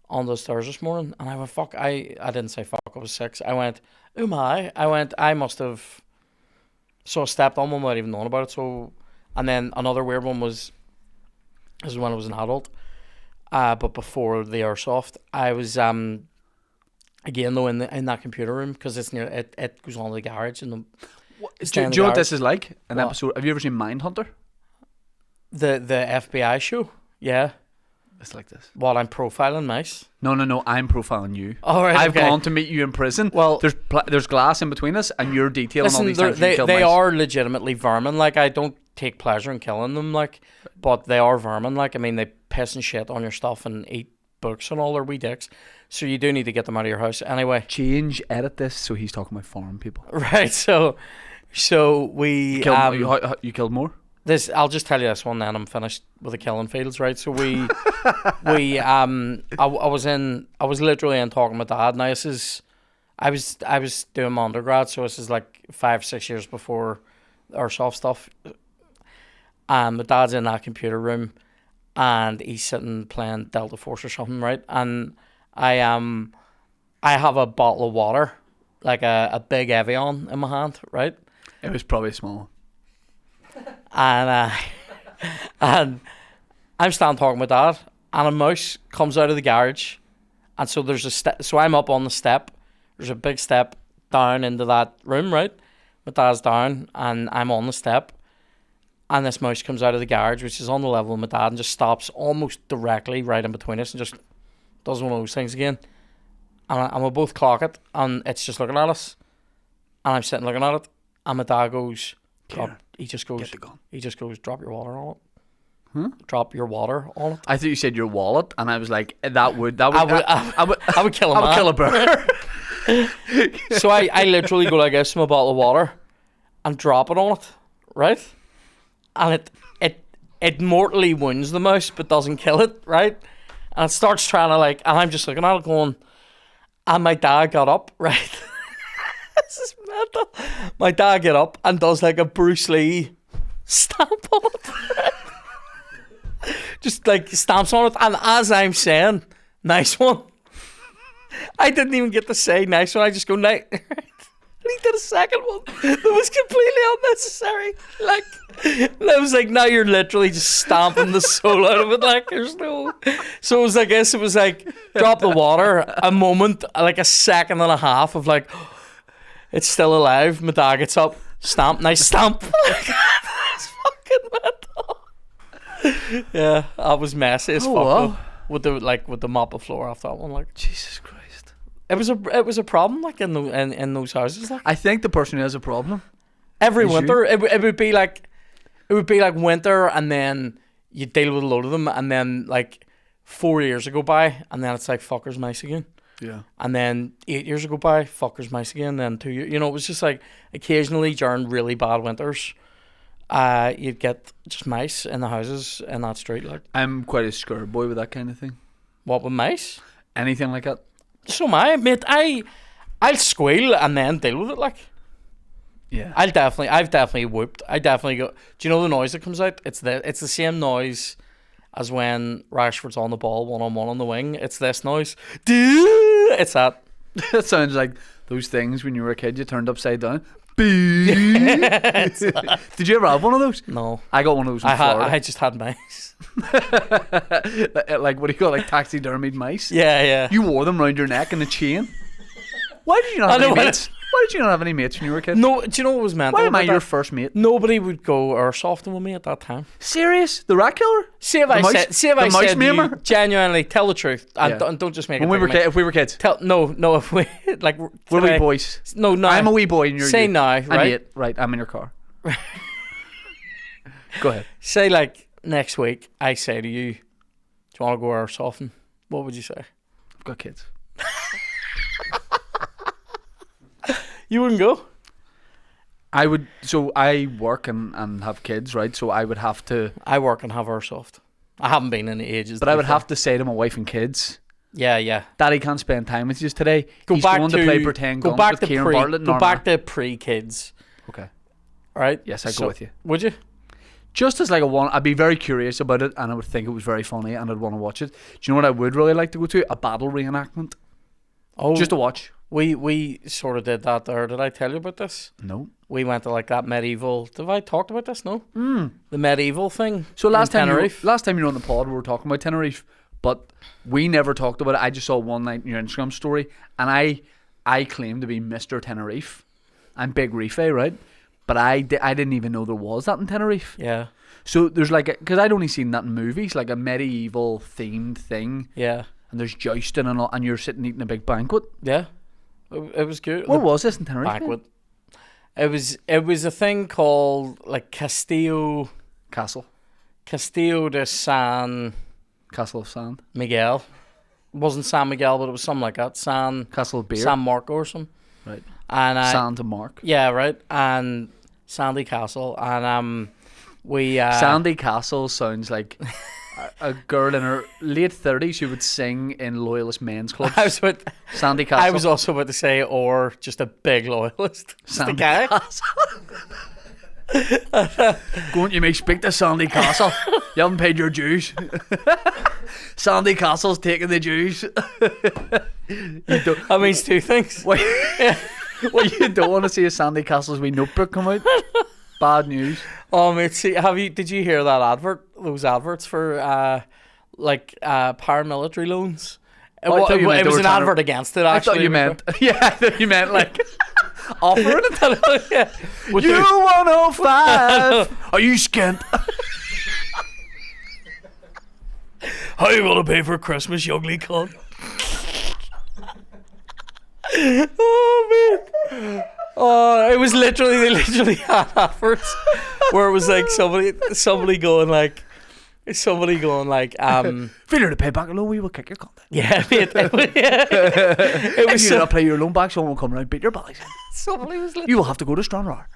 on the stairs this morning. And I went, fuck, I didn't say fuck, I was 6. I went, oh my. I must have... So I stepped on one without even knowing about it. So, and then another weird one was... This is when I was an adult. But before the airsoft, I was... Again, though, in that computer room, because it's near it goes on to the garage. And do you know what this is like? An episode. Have you ever seen Mindhunter? The FBI show? Yeah. It's like this. What, I'm profiling mice? No, I'm profiling you. All right, I've gone to meet you in prison. Well, there's glass in between us, and you're detailing all these times you killed mice. They are legitimately vermin. Like, I don't take pleasure in killing them, like, but they are vermin. Like, I mean, they piss and shit on your stuff and eat books and all their wee dicks. So you do need to get them out of your house. Anyway. Edit this so he's talking about farm people. Right, so we... You killed more? I'll just tell you this one, then I'm finished with the killing fields, right? So I was literally in talking with Dad. Now this is, I was doing my undergrad, so this is like 5-6 years before airsoft stuff. My dad's in that computer room, and he's sitting playing Delta Force or something, right? And I have a bottle of water, like a big Evian in my hand, right? It was probably small. And I'm standing talking with Dad, and a mouse comes out of the garage, and so there's a step. So I'm up on the step. There's a big step down into that room, right? My dad's down, and I'm on the step, and this mouse comes out of the garage, which is on the level of my dad, and just stops almost directly right in between us, and just does one of those things again. And we both clock it, and it's just looking at us, and I'm sitting looking at it, and my dad goes, he just goes, get the gun. He just goes, drop your water on it. Huh? Drop your water on it. I thought you said your wallet, and I was like, I would kill a man. I would kill a bird. So I literally go like this, my bottle of water, and drop it on it, right? And it mortally wounds the mouse, but doesn't kill it, right? And it starts trying to and I'm just looking at it going, and my dad got up, right? This is mental. My dad get up and does like a Bruce Lee stamp on it. Just like stamps on it. And as I'm saying, nice one, I didn't even get to say nice one. I just go, nice. And he did a second one that was completely unnecessary. Like, and I was like, now you're literally just stamping the soul out of it. Like, there's no. So it was, I guess it was like, drop the water, a moment, like a second and a half of like, it's still alive. My dad gets up, stamp, nice stamp. That's fucking mental. Yeah, I was messy as fuck. Wow. With the mop of floor off that one. Like, Jesus Christ. it was a problem, like, in those houses. Like, I think the person who has a problem. every Is winter, it would be like winter, and then you deal with a load of them, and then like 4 years go by, and then it's like fuckers mice again. Yeah. And then 8 years go by, fuckers mice again. Then 2 years, it was just like occasionally during really bad winters, you'd get just mice in the houses in that street. Like, I'm quite a scared boy with that kind of thing. what with mice? Anything like that. So am I, mate. I'll squeal and then deal with it. Like, Yeah. I've definitely whooped. I definitely go. Do you know the noise that comes out? It's the same noise as when Rashford's on the ball 1-on-1 on the wing. It's this noise. It's that. That sounds like those things when you were a kid you turned upside down. Did you ever have one of those? No. I got one of those in Florida. I just had mice. Like, what do you call it? Like taxidermied mice? Yeah, yeah. You wore them around your neck in a chain? Why did you not have any mates? Why did you not have any mates when you were a kid? No, do you know what was mental? Why am I about your that? first mate? Nobody would go airsofting with me at that time. Serious? The rat killer? See if The I mouse- said, see if the I mouse said to you, maimer? genuinely, tell the truth, and, Yeah. and don't just make When it. we were about me. if we were kids. No, if we like We're today- wee boys. No, no. I'm a wee boy and you're Say you. now, I'm right? 8. Right, I'm in your car. Go ahead. Say like next week, I say to you, "Do you want to go airsofting?" What would you say? I've got kids. You wouldn't go. I would. So I work and have kids, right? So I would have to. I work and have airsoft. I haven't been in ages. But I would have to say to my wife and kids, Yeah, yeah. Daddy can't spend time with you today. Go He's back going to play pretend go guns back with to Ciaran, pre. Bartlett and Go Norma. back to pre-kids. Okay. Right. Yes, I'd go with you. Would you? Just as like a one, I'd be very curious about it, and I would think it was very funny, and I'd want to watch it. Do you know what I would really like to go to? A battle reenactment, Oh, just to watch. we sort of did that there. Did I tell you about this? No. We went to like that medieval. Have I talked about this? No. The medieval thing. So last in time Tenerife. you were on the pod, we were talking about Tenerife, but we never talked about it. I just saw one night in your Instagram story, and I claim to be Mr. Tenerife. I'm Big Reef, right? But I didn't even know there was that in Tenerife. Yeah. So there's like, because I'd only seen that in movies, like a medieval themed thing, Yeah. and there's jousting and all, and you're sitting eating a big banquet. Yeah. It was good. Where was this in Tenerife? Banquet. It was a thing called like Castillo de San Castle of Sand. Miguel. It wasn't San Miguel, but it was something like that. Castle of Beer. San Marco or something. Right. And Sand to Mark. yeah, right. And Sandy Castle, and we Sandy Castle sounds like a girl in her late 30s who would sing in Loyalist men's clubs. Sandy Castle. I was also about to say, or just a big loyalist. Just a Sandy guy. Castle. Go on, you may speak to Sandy Castle. You haven't paid your dues. Sandy Castle's taking the dues. That means two things. What you don't want to see a Sandy Castle's wee notebook come out. Bad news. Oh mate, see, did you hear that advert? Those adverts for paramilitary loans. It I thought you meant it they was were an trying to- advert against it. Actually, I thought you meant. Yeah, I thought you meant like offering it. yeah. With You the- 105. Are you skint? How you gonna pay for Christmas, you ugly cunt? Oh man. Oh, it was they literally had adverts where it was like somebody going like Failure to pay back a loan, we will kick your content. yeah, mate. It If was you do not pay your loan back, someone will come around and beat your bellies. somebody was You will have to go to Stranraer.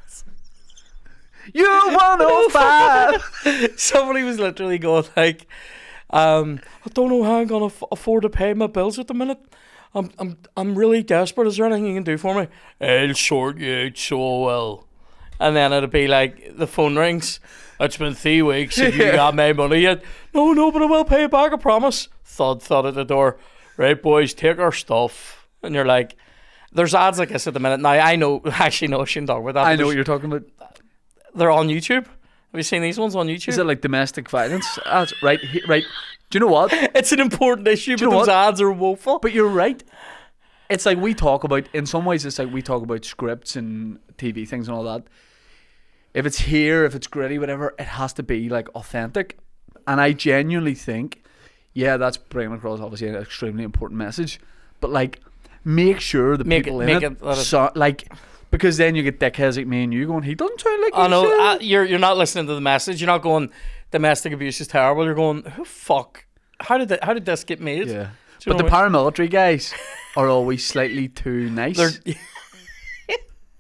You 105. somebody was literally going like, I don't know how I'm gonna afford to pay my bills at the minute. I'm really desperate. Is there anything you can do for me? I'll sort you out so well. And then it'd be like the phone rings. It's been 3 weeks. Have you got my money yet? No, but I will pay it back. I promise. Thud at the door. Right, boys, take our stuff. And you're like, There's ads like this at the minute. Now, I know, actually, no, I shouldn't talk about that. I know what you're talking about. They're on YouTube. Have you seen these ones on YouTube? Is it like domestic violence ads? Right. Right. Do you know what? It's an important issue, Do you but know those what? ads are woeful. But you're right. It's like we talk about, in some ways, it's like we talk about scripts and TV things and all that. If it's here, if it's gritty, whatever, it has to be like authentic. And I genuinely think, yeah, that's bringing across obviously an extremely important message. But like, make sure the people in it, like, because then you get dickheads like me and you going, he doesn't sound like. I know you're not listening to the message. You're not going, domestic abuse is terrible. You're going, oh, fuck. How did this get made? Yeah. But the paramilitary guys are always slightly too nice.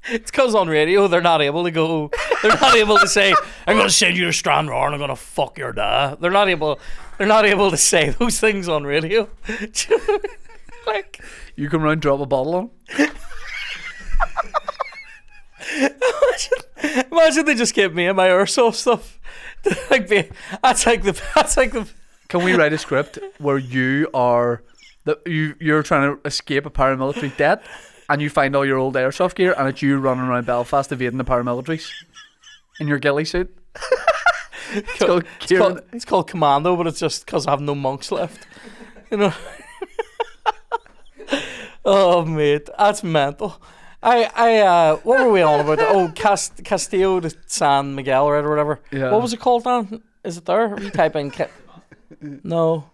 It's because on radio they're not able to go. They're not able to say, "I'm going to send you to Stranraer and I'm going to fuck your dad." They're not able. They're not able to say those things on radio. Like, you come round, drop a bottle on. Imagine they just give me my airsoft stuff. That's like the. Can we write a script where you are you're trying to escape a paramilitary debt, and you find all your old airsoft gear, and it's you running around Belfast evading the paramilitaries in your ghillie suit? It's called Commando, but it's just because I have no monks left. You know. Oh mate, that's mental. What were we on about? Oh, Castillo de San Miguel, right, or whatever. Yeah. What was it called, Dan? Is it there? You type in no,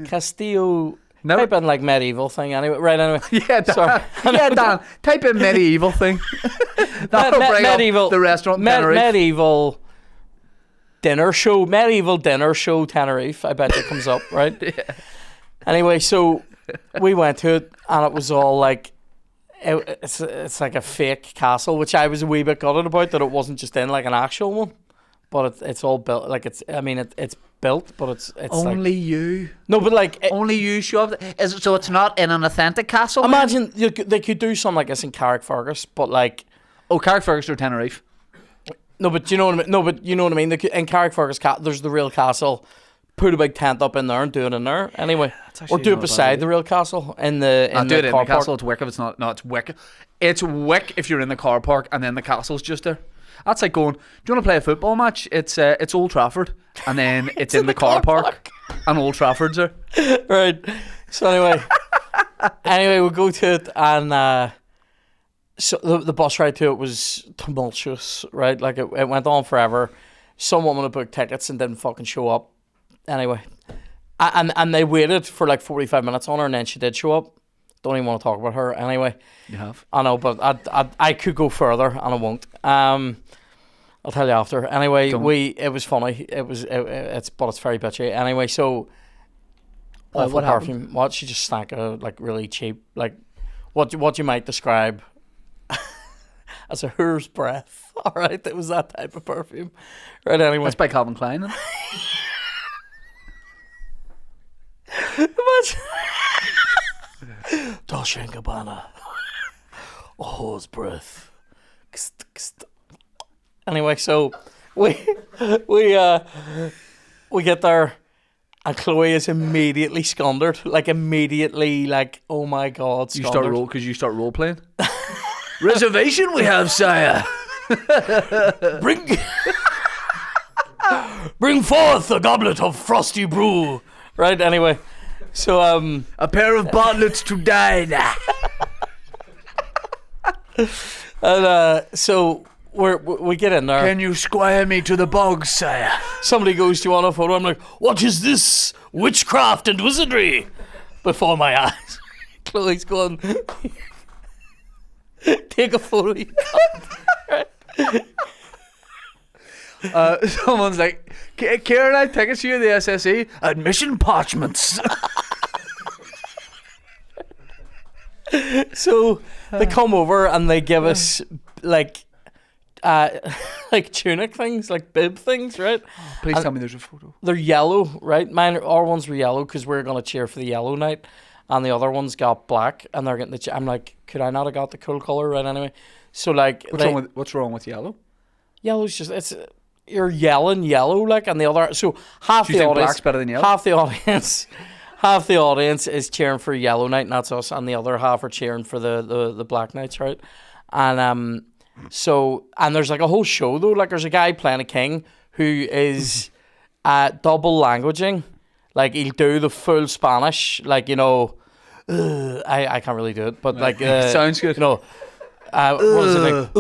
Castillo. No. Type in like medieval thing anyway. Right, anyway. Yeah, Dan. Sorry. Yeah, Dan. Type in medieval thing. That'll bring medieval, up the restaurant in Tenerife. Medieval dinner show Tenerife. I bet it comes up, right? Yeah. Anyway, so we went to it, and it was all like, it's like a fake castle, which I was a wee bit gutted about, that it wasn't just in like an actual one, but it's all built like it's built, but it's only like, you. No, but like only you show up. So it's not in an authentic castle. Imagine they could do something like this in Carrickfergus, but like Carrickfergus or Tenerife. No, but you know what I mean. No, but you know what I mean. In Carrickfergus, there's the real castle. Put a big tent up in there and do it in there anyway, or do it beside the real castle in the do it in the castle. Park. It's Wick if it's not. No, it's Wick. It's Wick if you're in the car park and then the castle's just there. That's like going, do you want to play a football match? It's Old Trafford, and then it's in the car park, and Old Trafford's there. Right. So anyway, we go to it, and so the bus ride to it was tumultuous, right? Like it went on forever. Some woman had booked tickets and didn't fucking show up. Anyway, and they waited for like 45 minutes on her, and then she did show up. Don't even want to talk about her. Anyway, you have. I know, but I could go further, and I won't. I'll tell you after. Anyway, it was funny. But it's very bitchy. Anyway, so awful perfume. Happened? What, she just stank of like really cheap, like what you might describe as a whore's breath. All right, it was that type of perfume. Right. Anyway, that's by Calvin Klein. Then. Dolce & Gabbana. A whore's breath. Anyway, so we get there, and Chloe is immediately scondered, like immediately, like, oh my god, scondered. You start role playing. Reservation we have, sire. Bring forth a goblet of frosty brew. Right. Anyway, so a pair of Bartletts to dine. And so we get in there. Can you squire me to the bog, sire? Somebody goes, do you want a photo? I'm like, what is this? Witchcraft and wizardry before my eyes. Chloe's going, take a photo. You can't. Someone's like, Ciaran, I take us to you the SSE admission parchments. So they come over and they give us like tunic things, like bib things, right? Please tell me there's a photo. They're yellow, right? Our ones were yellow because we're gonna cheer for the yellow night, and the other ones got black, and they're getting I'm like, could I not have got the cool color, right? Anyway, so like, what's wrong with yellow? Yellow's just you're yelling yellow, like, and the other. So half the audience, black's better than yellow? half half the audience is cheering for Yellow Knight, and that's us, and the other half are cheering for the Black Knights, right? And so, and there's like a whole show though. Like there's a guy playing a king who is double languaging. Like he'll do the full Spanish, like I can't really do it, but like sounds good. What was it like?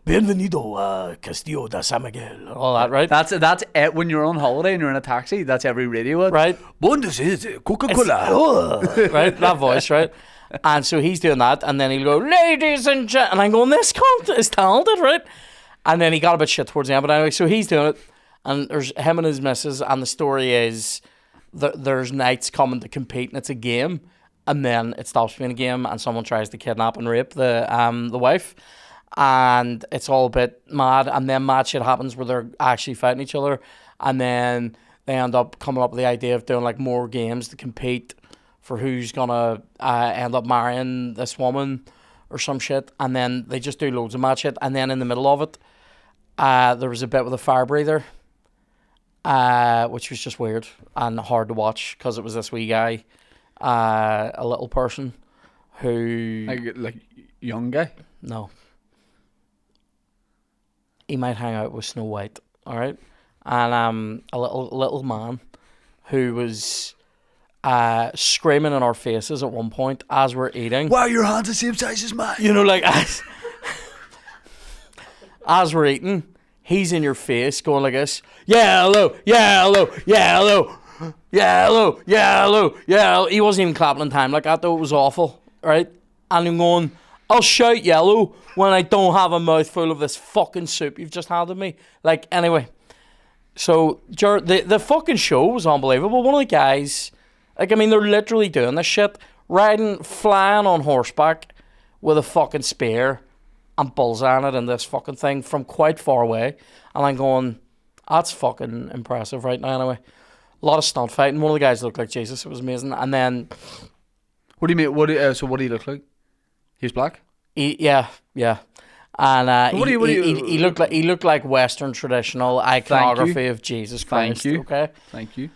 Bienvenido Castillo de San Miguel. All that, right? That's it. When you're on holiday and you're in a taxi, that's every radio ad. Right. Bundes is Coca-Cola. Right, that voice, right? And so he's doing that, and then he'll go, ladies and gentlemen, and I'm going, this cunt is talented, right? And then he got a bit shit towards the end, but anyway, so he's doing it, and there's him and his missus, and the story is there's knights coming to compete, and it's a game. And then it stops being a game, and someone tries to kidnap and rape the wife, and it's all a bit mad. And then mad shit happens where they're actually fighting each other, and then they end up coming up with the idea of doing like more games to compete for who's gonna end up marrying this woman or some shit. And then they just do loads of mad shit. And then in the middle of it, there was a bit with a fire breather, which was just weird and hard to watch because it was this wee guy. A little person who like young guy. No, he might hang out with Snow White, all right, and a little man who was screaming in our faces at one point as we're eating. Why are your hands the same size as mine? Like as we're eating, he's in your face going like this. Yellow, yellow, yellow. Yellow, yellow, yellow. He wasn't even clapping in time like that though. It was awful, right? And I'm going, I'll shout yellow when I don't have a mouthful of this fucking soup you've just handed me. Like, anyway. So, the fucking show was unbelievable. One of the guys, like, I mean, they're literally doing this shit. Flying on horseback with a fucking spear and bullseyeing it in this fucking thing from quite far away. And I'm going, that's fucking impressive right now anyway. A lot of stunt fighting. One of the guys looked like Jesus. It was amazing. And then, what do you mean? So what do he look like? He's black. Yeah. And he looked like Western traditional iconography of Jesus Christ. Thank you. Okay. Thank you.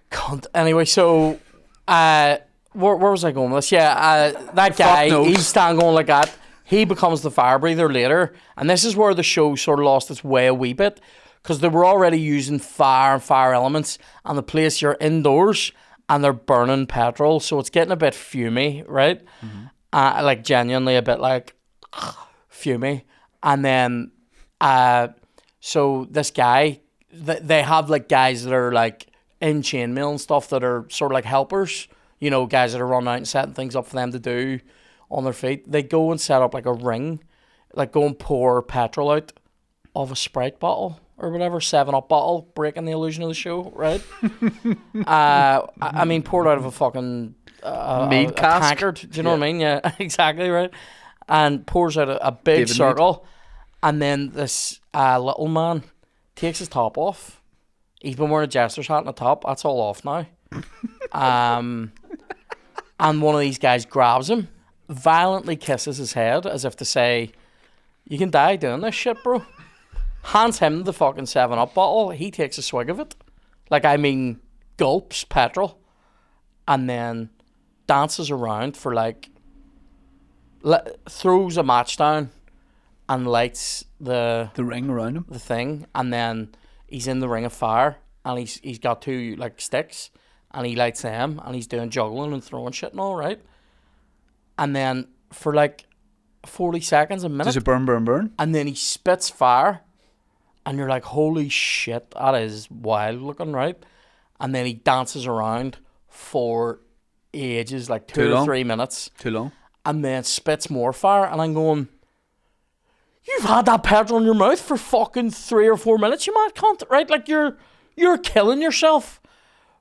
Cunt. Anyway, so where was I going with this? Yeah, that guy. He's standing going like that. He becomes the fire breather later, and this is where the show sort of lost its way a wee bit. Because they were already using fire elements, and the place you're indoors, and they're burning petrol, so it's getting a bit fumey, right? Mm-hmm. Like genuinely a bit like fumey. And then, so this guy, they have like guys that are like in chainmail and stuff that are sort of like helpers, guys that are running out and setting things up for them to do on their feet. They go and set up like a ring, like go and pour petrol out of a Sprite bottle. Or whatever, 7-Up bottle, breaking the illusion of the show, right? I mean, poured out of a fucking meat cask. Tankard. Do you know what I mean? Yeah, exactly, right? And pours out a big circle. And then this little man takes his top off. He's been wearing a jester's hat and a top. That's all off now. And one of these guys grabs him, violently kisses his head as if to say, you can die doing this shit, bro. Hands him the fucking 7-Up bottle. He takes a swig of it. Like, I mean, gulps petrol. And then dances around for like... throws a match down and lights the ring around him. The thing. And then he's in the ring of fire. And he's got 2, like, sticks. And he lights them. And he's doing juggling and throwing shit and all, right? And then for like 40 seconds, a minute... Does it burn? And then he spits fire. And you're like, holy shit, that is wild looking, right? And then he dances around for ages, like 2 or 3 minutes. Too long. And then spits more fire. And I'm going, you've had that petrol in your mouth for fucking 3 or 4 minutes, you mad cunt, right? Like, you're killing yourself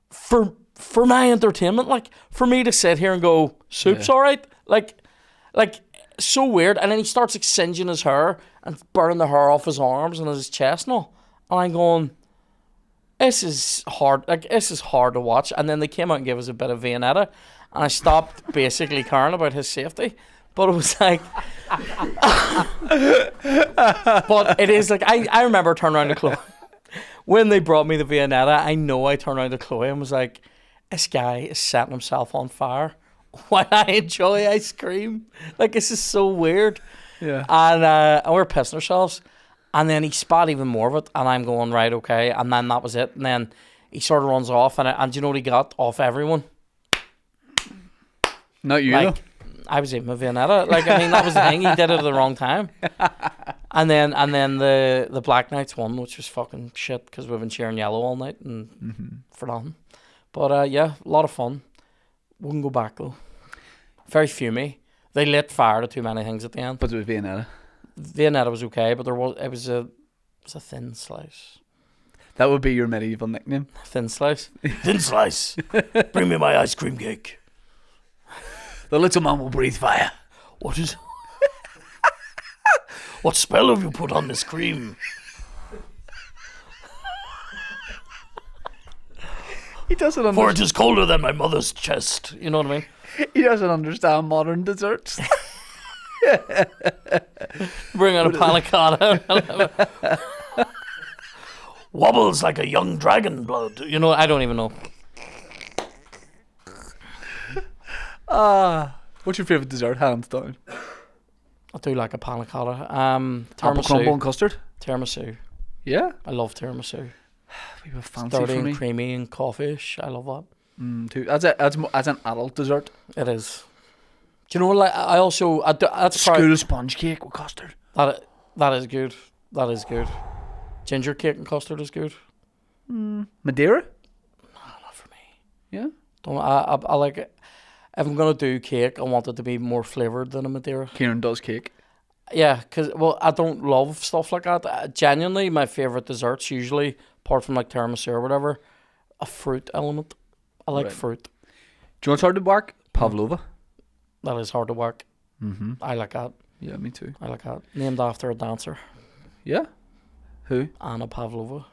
for my entertainment. Like, for me to sit here and go, soup's all right. Like, so weird. And then he starts like singeing his hair and burning the hair off his arms and his chest and all. And I'm going, this is hard. Like, this is hard to watch. And then they came out and gave us a bit of Viennetta, and I stopped basically caring about his safety. But it was like, but it is like, I remember turning around to Chloe when they brought me the Viennetta. I know I turned around to Chloe and was like, this guy is setting himself on fire while I enjoy ice cream. Like, this is so weird. Yeah. And we're pissing ourselves. And then he spat even more of it. And I'm going, right, okay. And then that was it. And then he sort of runs off. And do you know what he got off everyone? Not you, like, though. I was eating my Viennetta. Like, I mean, that was the thing. He did it at the wrong time. And then the Black Knights won, which was fucking shit because we've been cheering yellow all night and for nothing. But yeah, a lot of fun. Wouldn't go back though. Very fumey. They lit fire to too many things at the end. But it was Viennetta. Viennetta was okay, but it was a thin slice. That would be your medieval nickname. Thin slice. Thin slice. Bring me my ice cream cake. The little man will breathe fire. What is? What spell have you put on this cream? He doesn't For understand. it is colder than my mother's chest. You know what I mean? He doesn't understand modern desserts. Bring out a panna cotta. Wobbles like a young dragon blood. You know, I don't even know. What's your favourite dessert, hands down? I do like a panna cotta. Apple crumble and Tiramisu. custard? Tiramisu. Yeah? I love tiramisu. We have fancy Dirty for me. and creamy and coffee-ish. I love that. Too. As an adult dessert. It is. Do you know what? Like, that's School sponge cake with custard. that is good. That is good. Ginger cake and custard is good. Madeira? Not for me. Yeah. I like it. If I'm gonna do cake, I want it to be more flavoured than a Madeira. Ciaran does cake. Yeah, because I don't love stuff like that. Genuinely, my favourite desserts usually, apart from like tiramisu or whatever, a fruit element. I like Right. fruit. Do you know what's hard to work? Pavlova. That is hard to work. Mm-hmm. I like that. Yeah, me too. I like that. Named after a dancer, Yeah? Who? Anna Pavlova.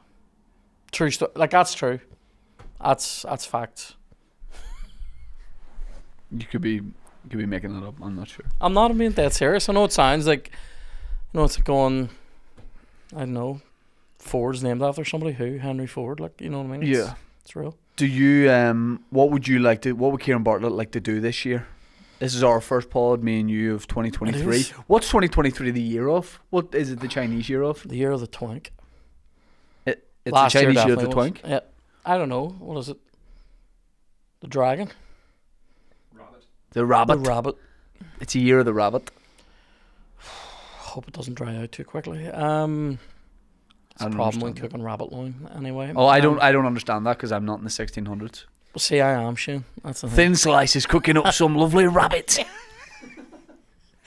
True story. Like, that's true. That's facts. You could be making that up. I'm not sure. I'm not being dead serious. I know it sounds like, it's like going, I don't know, Ford's named after somebody. Who? Henry Ford. Like, you know what I mean? Yeah. It's real. Do you what would Ciaran Bartlett like to do this year? This is our first pod, me and you, of 2023. It is. What's 2023 the year of? What is it, the Chinese year of? The year of the twink. It's Last the Chinese year of definitely the was. twink. Yeah. I don't know. What is it? The dragon? The rabbit. The rabbit. It's a year of the rabbit. Hope it doesn't dry out too quickly. It's a don't problem when understand that. cooking rabbit loin anyway. Oh, I don't understand that because I'm not in the 1600s. Well, see, I am, Shane. That's the thing. Thin Slice is cooking up some lovely rabbit.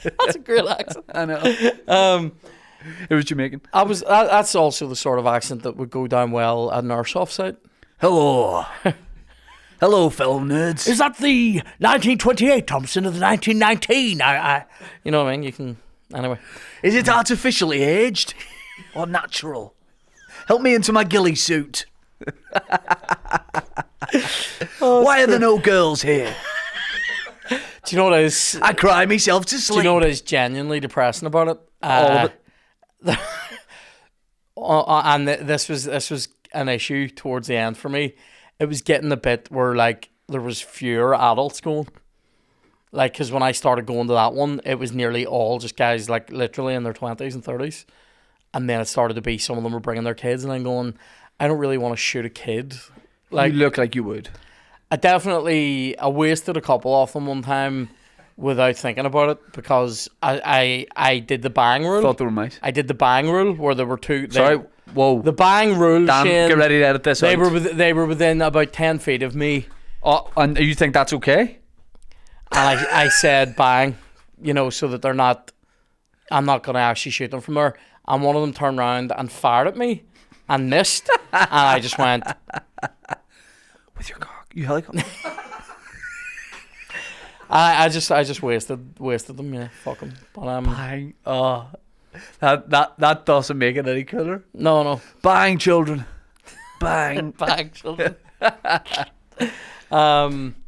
That's a great accent. I know. It was Jamaican. That's also the sort of accent that would go down well at an airsoft site. Hello. Hello, fellow nerds. Is that the 1928 Thompson of the 1919? You know what I mean? You can... Anyway. Is it artificially aged or natural? Help me into my ghillie suit. Why are there no girls here? Do you know what is... I cry myself to Do sleep. you know what is genuinely depressing about it? All of it. And this was an issue towards the end for me. It was getting the bit where, like, there was fewer adults going. Like, because when I started going to that one, it was nearly all just guys, like, literally in their 20s and 30s. And then it started to be some of them were bringing their kids, and I'm going, I don't really want to shoot a kid. Like, You look like you would. I wasted a couple of them one time without thinking about it because I did the bang rule. Thought they were mate. I did the bang rule where there were two. Sorry. Whoa. The bang rule. Dan, Shane, get ready to edit this they out. they were within about 10 feet of me, Oh, and you think that's okay? and I said bang, so that they're not. I'm not gonna actually shoot them from there. And one of them turned around and fired at me, and missed, and I just went. With your cock. You helicopter. I just wasted them. Yeah, fuck them. But Bang. Oh. That doesn't make it any cooler. no. Bang, children. Bang. Bang, children. Do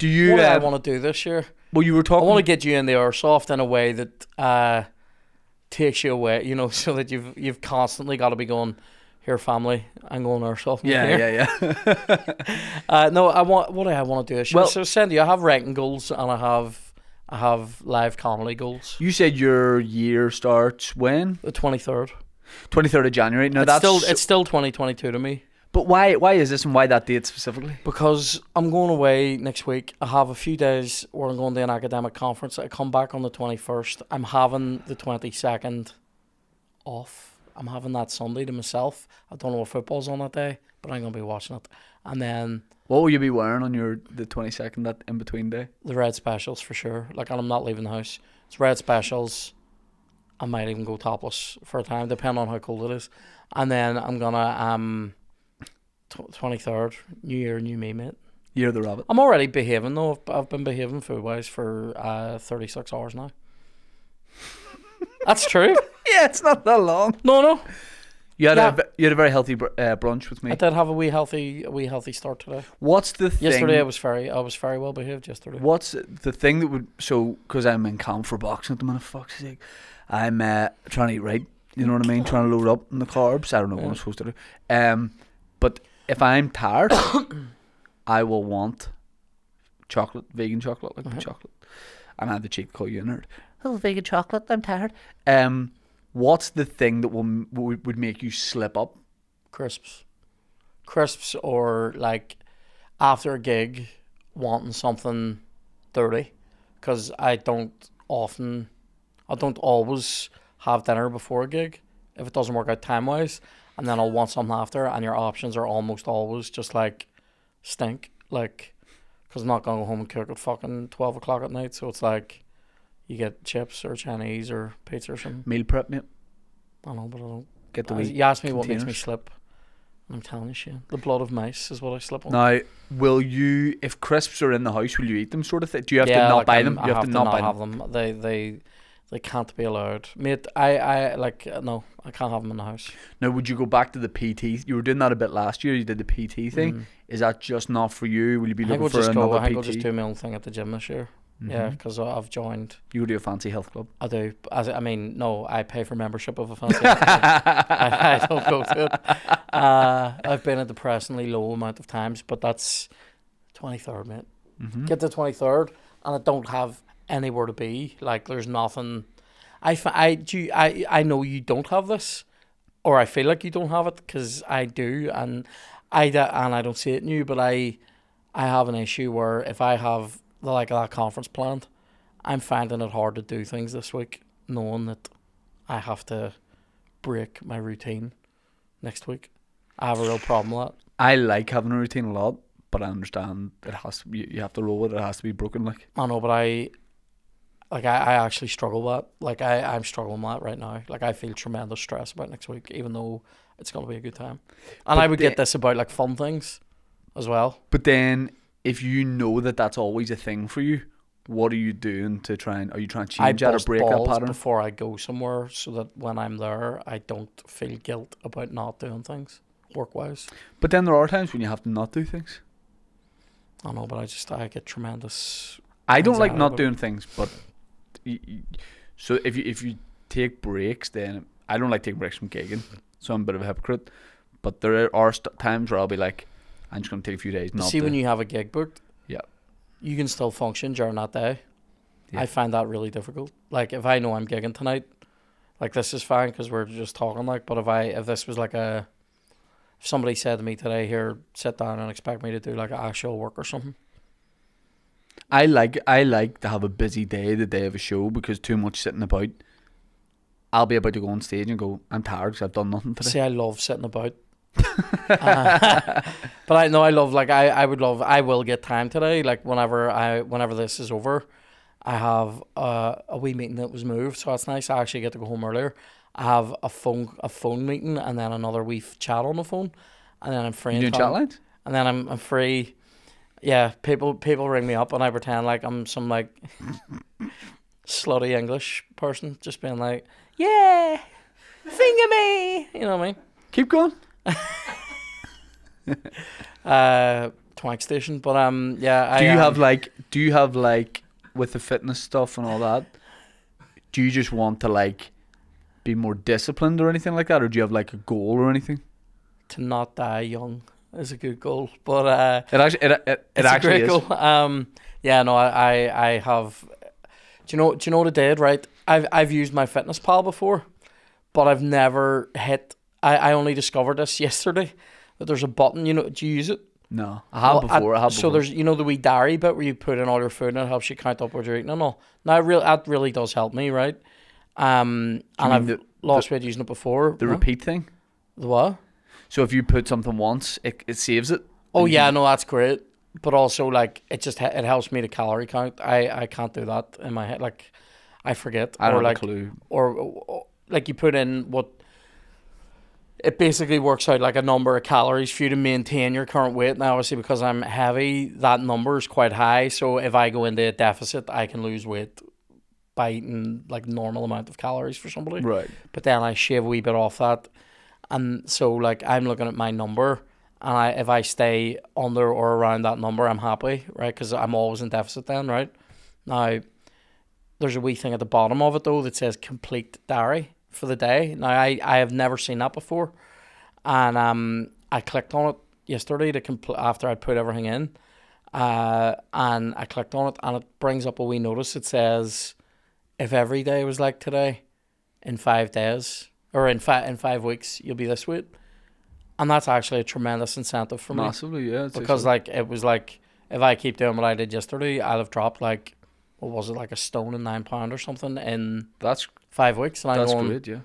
you... What do I want to do this year? Well, you were I talking... want to get you in the airsoft in a way that takes you away, so that you've constantly got to be going, Here, family, I'm going to ourselves. Yeah. No, what do I want to do? So send you. I have writing goals and I have live comedy goals. You said your year starts when? The 23rd. 23rd of January. No, it's still 2022 to me. But why is this and why that date specifically? Because I'm going away next week. I have a few days where I'm going to an academic conference. I come back on the 21st. I'm having the 22nd off. I'm having that Sunday to myself. I don't know if football's on that day, but I'm going to be watching it. And then... What will you be wearing on the 22nd, that in-between day? The red specials for sure. Like, and I'm not leaving the house. It's red specials. I might even go topless for a time, depending on how cold it is. And then I'm going to... 23rd, New Year, new me, mate. Year of the Rabbit. I'm already behaving, though. I've been behaving food-wise for 36 hours now. That's true. Yeah, it's not that long. No. You had a very healthy brunch with me. I did have a wee healthy start today. What's the thing? Yesterday I was very well behaved yesterday. What's the thing that would because I'm in camp for boxing at the minute. Fuck's sake, I'm trying to eat right. You know what I mean? Trying to load up on the carbs. I don't know what I'm supposed to do. But if I'm tired, I will want chocolate, vegan chocolate, like chocolate, and I have the cheek to call you a nerd. Oh, vegan chocolate. I'm tired. What's the thing that would make you slip up? Crisps, or like after a gig, wanting something dirty, because I don't always have dinner before a gig if it doesn't work out time wise, and then I'll want something after, and your options are almost always just like stink, like, because I'm not gonna go home and cook at fucking 12 o'clock at night, so it's like. You get chips or Chinese or pizza or something. Meal prep, mate. I know, but I don't. Get the You asked me what makes me slip. I'm telling you, Shane. The blood of mice is what I slip on. Now, will you, if crisps are in the house, will you eat them sort of thing? Do you have to not buy them? You have to not have them. They can't be allowed. Mate, no, I can't have them in the house. Now, would you go back to the PT? You were doing that a bit last year. You did the PT thing. Is that just not for you? Will you be looking for another PT? I think I'll just do my own thing at the gym this year. Mm-hmm. Yeah, because I've joined. You go to a fancy health club? I do. No, I pay for membership of a fancy health club. I don't go to it. I've been a depressingly low amount of times, but that's 23rd, mate. Mm-hmm. Get to 23rd, and I don't have anywhere to be. Like, there's nothing. I know you don't have this, or I feel like you don't have it, because I do, and I don't see it in you, but I have an issue where if I have that conference planned, I'm finding it hard to do things this week, knowing that I have to break my routine next week. I have a real problem with that. I like having a routine a lot, but I understand it has to be, you have to roll with it. It has to be broken. Like, I know, but I actually struggle with that. Like, I'm struggling with that right now. Like, I feel tremendous stress about next week, even though it's going to be a good time. And I would get this about like fun things as well. But then, if you know that that's always a thing for you, what are you doing to are you trying to change that or break that pattern? Before I go somewhere, so that when I'm there, I don't feel guilt about not doing things work-wise. But then there are times when you have to not do things. I know, but I get tremendous. I don't like not doing things, but so if you take breaks, then I don't like taking breaks from gigging, so I'm a bit of a hypocrite. But there are times where I'll be like, I'm just going to take a few days. When you have a gig booked, yeah, you can still function during that day. Yeah. I find that really difficult. Like, if I know I'm gigging tonight, like, this is fine because we're just talking. Like, but if this was like if somebody said to me today, here, sit down and expect me to do like actual work or something. I like to have a busy day, the day of a show, because too much sitting about. I'll be about to go on stage and go, I'm tired because I've done nothing today. See, I love sitting about. But I love, like, I will get time today, like whenever this is over. I have a wee meeting that was moved, so that's nice. I actually get to go home earlier. I have a phone meeting and then another wee chat on the phone, and then I'm free. You doing chat lines? And then I'm free. Yeah, people ring me up and I pretend like I'm some like slutty English person, just being like, yeah, finger me, you know what I mean? Keep going. Twank station, but yeah. Do you have like with the fitness stuff and all that? Do you just want to like be more disciplined or anything like that, or do you have like a goal or anything? to not die young is a good goal. But It actually is. goal. Yeah, no, I have. Do you know what I did? Right, I've used my Fitness Pal before, but I've never hit. I only discovered this yesterday that there's a button. Do you use it? No, I have before. So there's the wee diary bit where you put in all your food and it helps you count up what you're eating and all. Now that really does help me, right? And I've lost weight using it before. The repeat thing. The what? So if you put something once, it saves it. Oh yeah, no, that's great. But also like it helps me to calorie count. I can't do that in my head. Like I forget. I don't have a clue. Or like you put in what. It basically works out like a number of calories for you to maintain your current weight. Now, obviously, because I'm heavy, that number is quite high. So if I go into a deficit, I can lose weight by eating like normal amount of calories for somebody. Right. But then I shave a wee bit off that. And so like I'm looking at my number, and if I stay under or around that number, I'm happy, right? Because I'm always in deficit then, right? Now, there's a wee thing at the bottom of it though that says complete diary for the day. Now I have never seen that before, and I clicked on it yesterday after I put everything in, and I clicked on it and it brings up a wee notice. It says if every day was like today, in 5 days or in 5 weeks you'll be this weight, and that's actually a tremendous incentive for me. Massively, yeah. Because like it was like if I keep doing what I did yesterday, I'll have dropped like what was it, like a stone and 9 pound or something in that's 5 weeks. And that's great, yeah.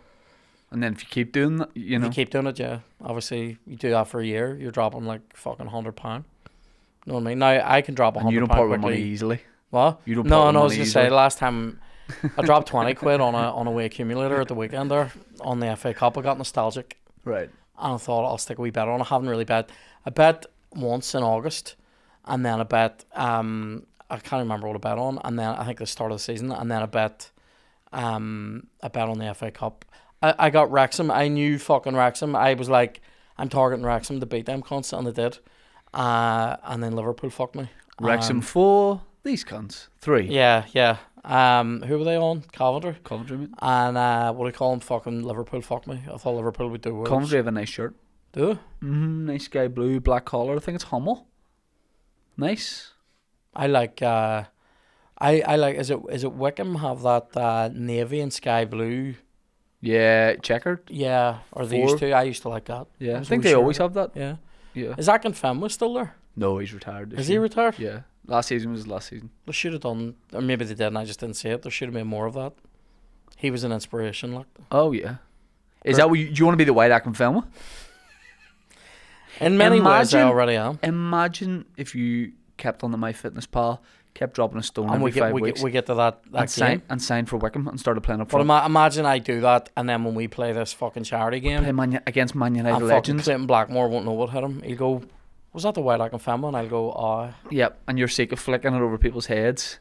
And then if you keep doing that, if you keep doing it, yeah. Obviously, you do that for a year, you're dropping like fucking £100. You know what I mean? Now I can drop £100. And you don't part with money easily. What? You don't. No, part with I was money gonna easily. say last time I dropped 20 quid on a wee accumulator at the weekend there on the FA Cup. I got nostalgic. Right. And I thought I'll stick a wee bet on. I haven't really bet. I bet once in August, and then I bet I can't remember what I bet on, and then I think the start of the season, and then I bet on the FA Cup. I got Wrexham. I knew fucking Wrexham. I was like, I'm targeting Wrexham to beat them cunts, and they did. And then Liverpool fucked me. Wrexham 4, these cunts 3. Yeah. Who were they on? Coventry. Coventry. And what do you call them? Fucking Liverpool fucked me. I thought Liverpool would do worse. Coventry have a nice shirt. Do they? Nice sky blue, black collar. I think it's Hummel. Nice. I like. I like. Is it Wickham have that navy and sky blue? Yeah, checkered. Yeah, or they used to. I used to like that. Yeah, I think they always have that. Yeah. Yeah. Is Zach and Fenway still there? No, he's retired. Is he retired? Yeah. Last season was his last season. They should have done, or maybe they did and I just didn't see it. There should have been more of that. He was an inspiration, like. Oh yeah. Is that what do you want to be the White Ack and Fenway? In many ways, I already am. Imagine if you kept on the MyFitnessPal, kept dropping a stone And every 5 weeks. we get to that game. And signed for Wickham and started playing up But front. imagine I do that, and then when we play this fucking charity game, Against Man United and fucking legends. Clayton Blackmore won't know what hit him. He'll go, was that the White Ack and Fenway? And I'll go, oh. Yep, and you're sick of flicking it over people's heads,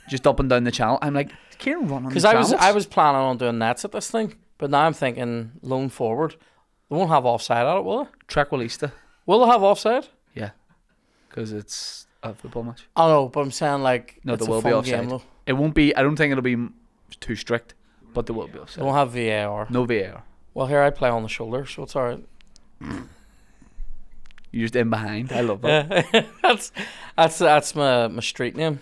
just up and down the channel. I'm like, Ciaran run on the Because channels. I was planning on doing nets at this thing, but now I'm thinking lone forward. They won't have offside at it, will they? Trackwalista. Will they have offside? Yeah, because it's a football match. I know, but I'm saying like No, it's there will a be fun offside. game though. It won't be. I don't think it'll be too strict, but there will be They offside. won't have VAR. No VAR. Well, here I play on the shoulder, so it's alright. You're just in behind. I love that. Yeah. that's my street name.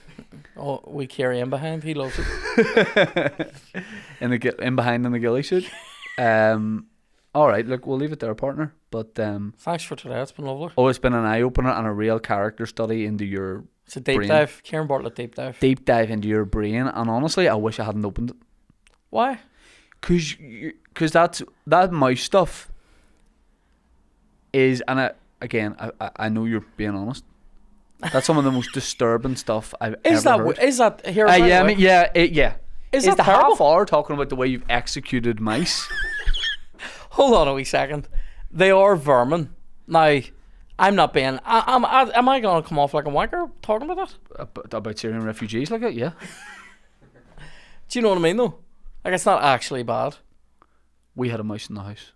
Oh, we carry in behind. He loves it. in behind in the ghillie suit. All right, look, we'll leave it there, partner. But Thanks for today. It's been lovely. it's been an eye opener and a real character study into your It's a deep brain. dive. Ciaran Bartlett deep dive. Deep dive into your brain. And honestly, I wish I hadn't opened it. Why? Because that mouse stuff is, and I know you're being honest. That's some of the most disturbing stuff I've ever heard. Is that here? Yeah, I mean, yeah. Is the that terrible? half hour talking about the way you've executed mice? Hold on a wee second. They are vermin. Now, I'm not being. Am I going to come off like a wanker talking about that? About Syrian refugees, like it, yeah. Do you know what I mean, though? Like, it's not actually bad. We had a mouse in the house.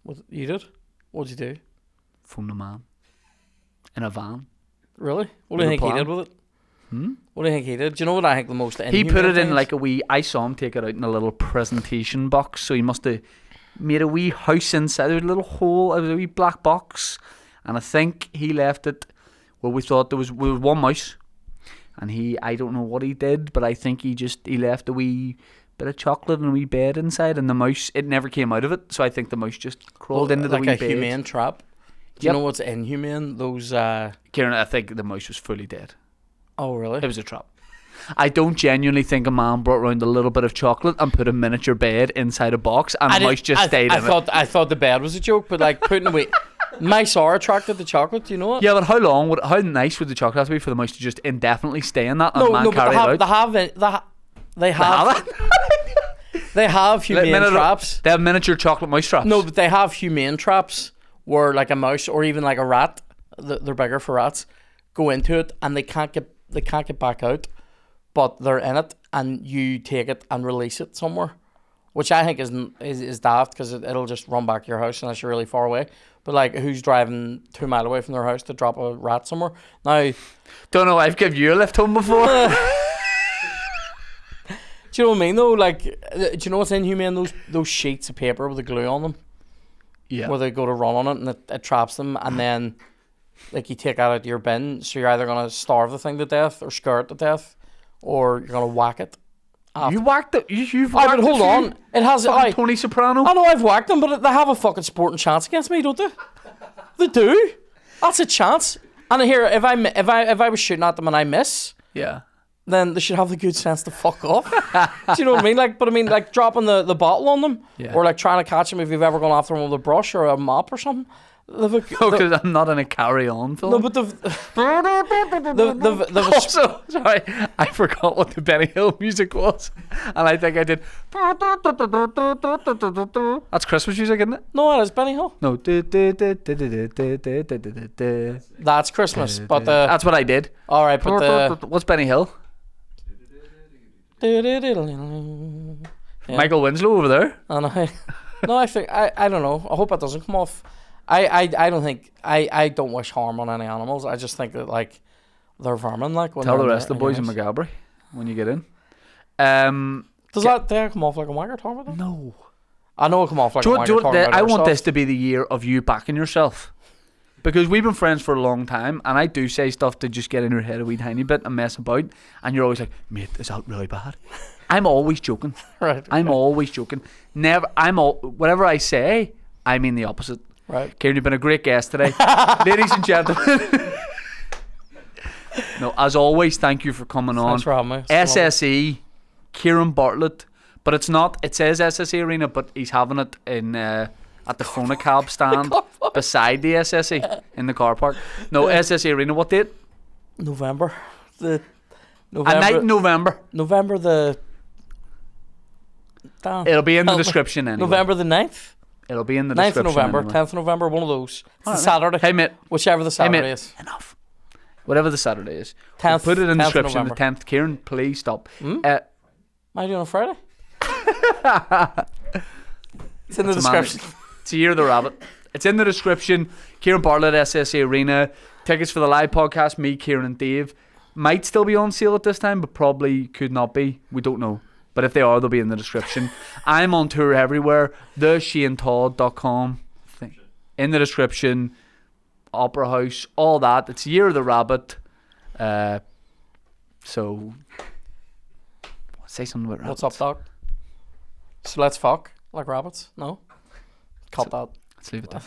What you did? What'd you do? Phoned a man in a van. Really? What do you With a think he plan. did with it? What do you think he did? Do you know what I think the most? He put inhuman it in thing is? like a wee. I saw him take it out in a little presentation box, so he must have made a wee house inside. There was a little hole. It was a wee black box, and I think he left it where we thought there was one mouse, and I don't know what he did, but I think he left a wee bit of chocolate and a wee bed inside, and the mouse, it never came out of it. So I think the mouse just crawled into the wee bed. Like a humane trap. Do you know what's inhumane? Those. Kieran, I think the mouse was fully dead. Oh really? It was a trap. I don't genuinely think a man brought around a little bit of chocolate and put a miniature bed inside a box, and the mouse just stayed in it. I thought the bed was a joke, but like putting away. Mice are attracted to chocolate, do you know it? Yeah, but how nice would the chocolate have to be for the mouse to just indefinitely stay in that and man carry it out? They have humane traps. They have miniature chocolate mouse traps. No, but they have humane traps where like a mouse or even like a rat, they're bigger for rats, go into it and they can't get back out, but they're in it and you take it and release it somewhere, which I think is daft because it'll just run back to your house unless you're really far away. But like, who's driving 2 miles away from their house to drop a rat somewhere? Now, don't know. I've given you a lift home before. Do you know what I mean though? Like, do you know what's inhumane? Those sheets of paper with the glue on them. Yeah. Where they go to run on it and it traps them, and then like you take it out of your bin, so you're either gonna starve the thing to death or scare it to death, or you're gonna whack it. You whacked it. You've whacked it. But hold on, it has Tony Soprano. I know I've whacked them, but they have a fucking sporting chance against me, don't they? They do. That's a chance. And here, if I was shooting at them and I miss, yeah, then they should have the good sense to fuck off. Do you know what I mean? Like, but I mean, like dropping the bottle on them, or like trying to catch them if you've ever gone after them with a brush or a mop or something. Because I'm not in a carry-on film. No, but also, sorry, I forgot what the Benny Hill music was, and I think I did. That's Christmas music, isn't it? No, it is Benny Hill. No. That's Christmas, but that's what I did. All right, but what's Benny Hill? Yeah. Michael Winslow over there. And I think I don't know. I hope it doesn't come off. I don't think I don't wish harm on any animals. I just think that like they're vermin. Like when tell the rest of the boys in McGabry when you get in. Does that come off like a wanker talking about that? No. I know it come off like a wanker talking about I want this to be the year of you backing yourself. Because we've been friends for a long time, and I do say stuff to just get in your head a wee tiny bit and mess about, and you're always like, mate, is that really bad? I'm always joking. Right. I'm always joking. Whatever I say, I mean the opposite. Right. Ciaran, you've been a great guest today. Ladies and gentlemen. No, as always, thank you for coming on. Thanks for having me. SSE, Ciaran Bartlett, but it says SSE Arena, but he's having it in at the Phonacab stand beside the SSE in the car park. No, SSE Arena, what date? November. A night in November. November the... Damn. It'll be in the description anyway. November the 9th? It'll be in the 9th description of November, anyway. 10th of November, one of those. It's right, Saturday. Hey, mate. Whichever the Saturday is. Enough. Whatever the Saturday is. 10th, we'll put it in the description. November. The 10th. Ciaran, please stop. Am I doing a Friday? It's in the description. It's the year of the rabbit. It's in the description. Ciaran Bartlett, SSE Arena. Tickets for the live podcast, me, Ciaran and Dave. Might still be on sale at this time, but probably could not be. We don't know. But if they are, they'll be in the description. I'm on tour everywhere. TheShaneTodd.com. In the description. Opera House. All that. It's Year of the Rabbit. So... Say something about rabbits. What's up, Doc? So let's fuck like rabbits? No? Cut that. Let's leave it there.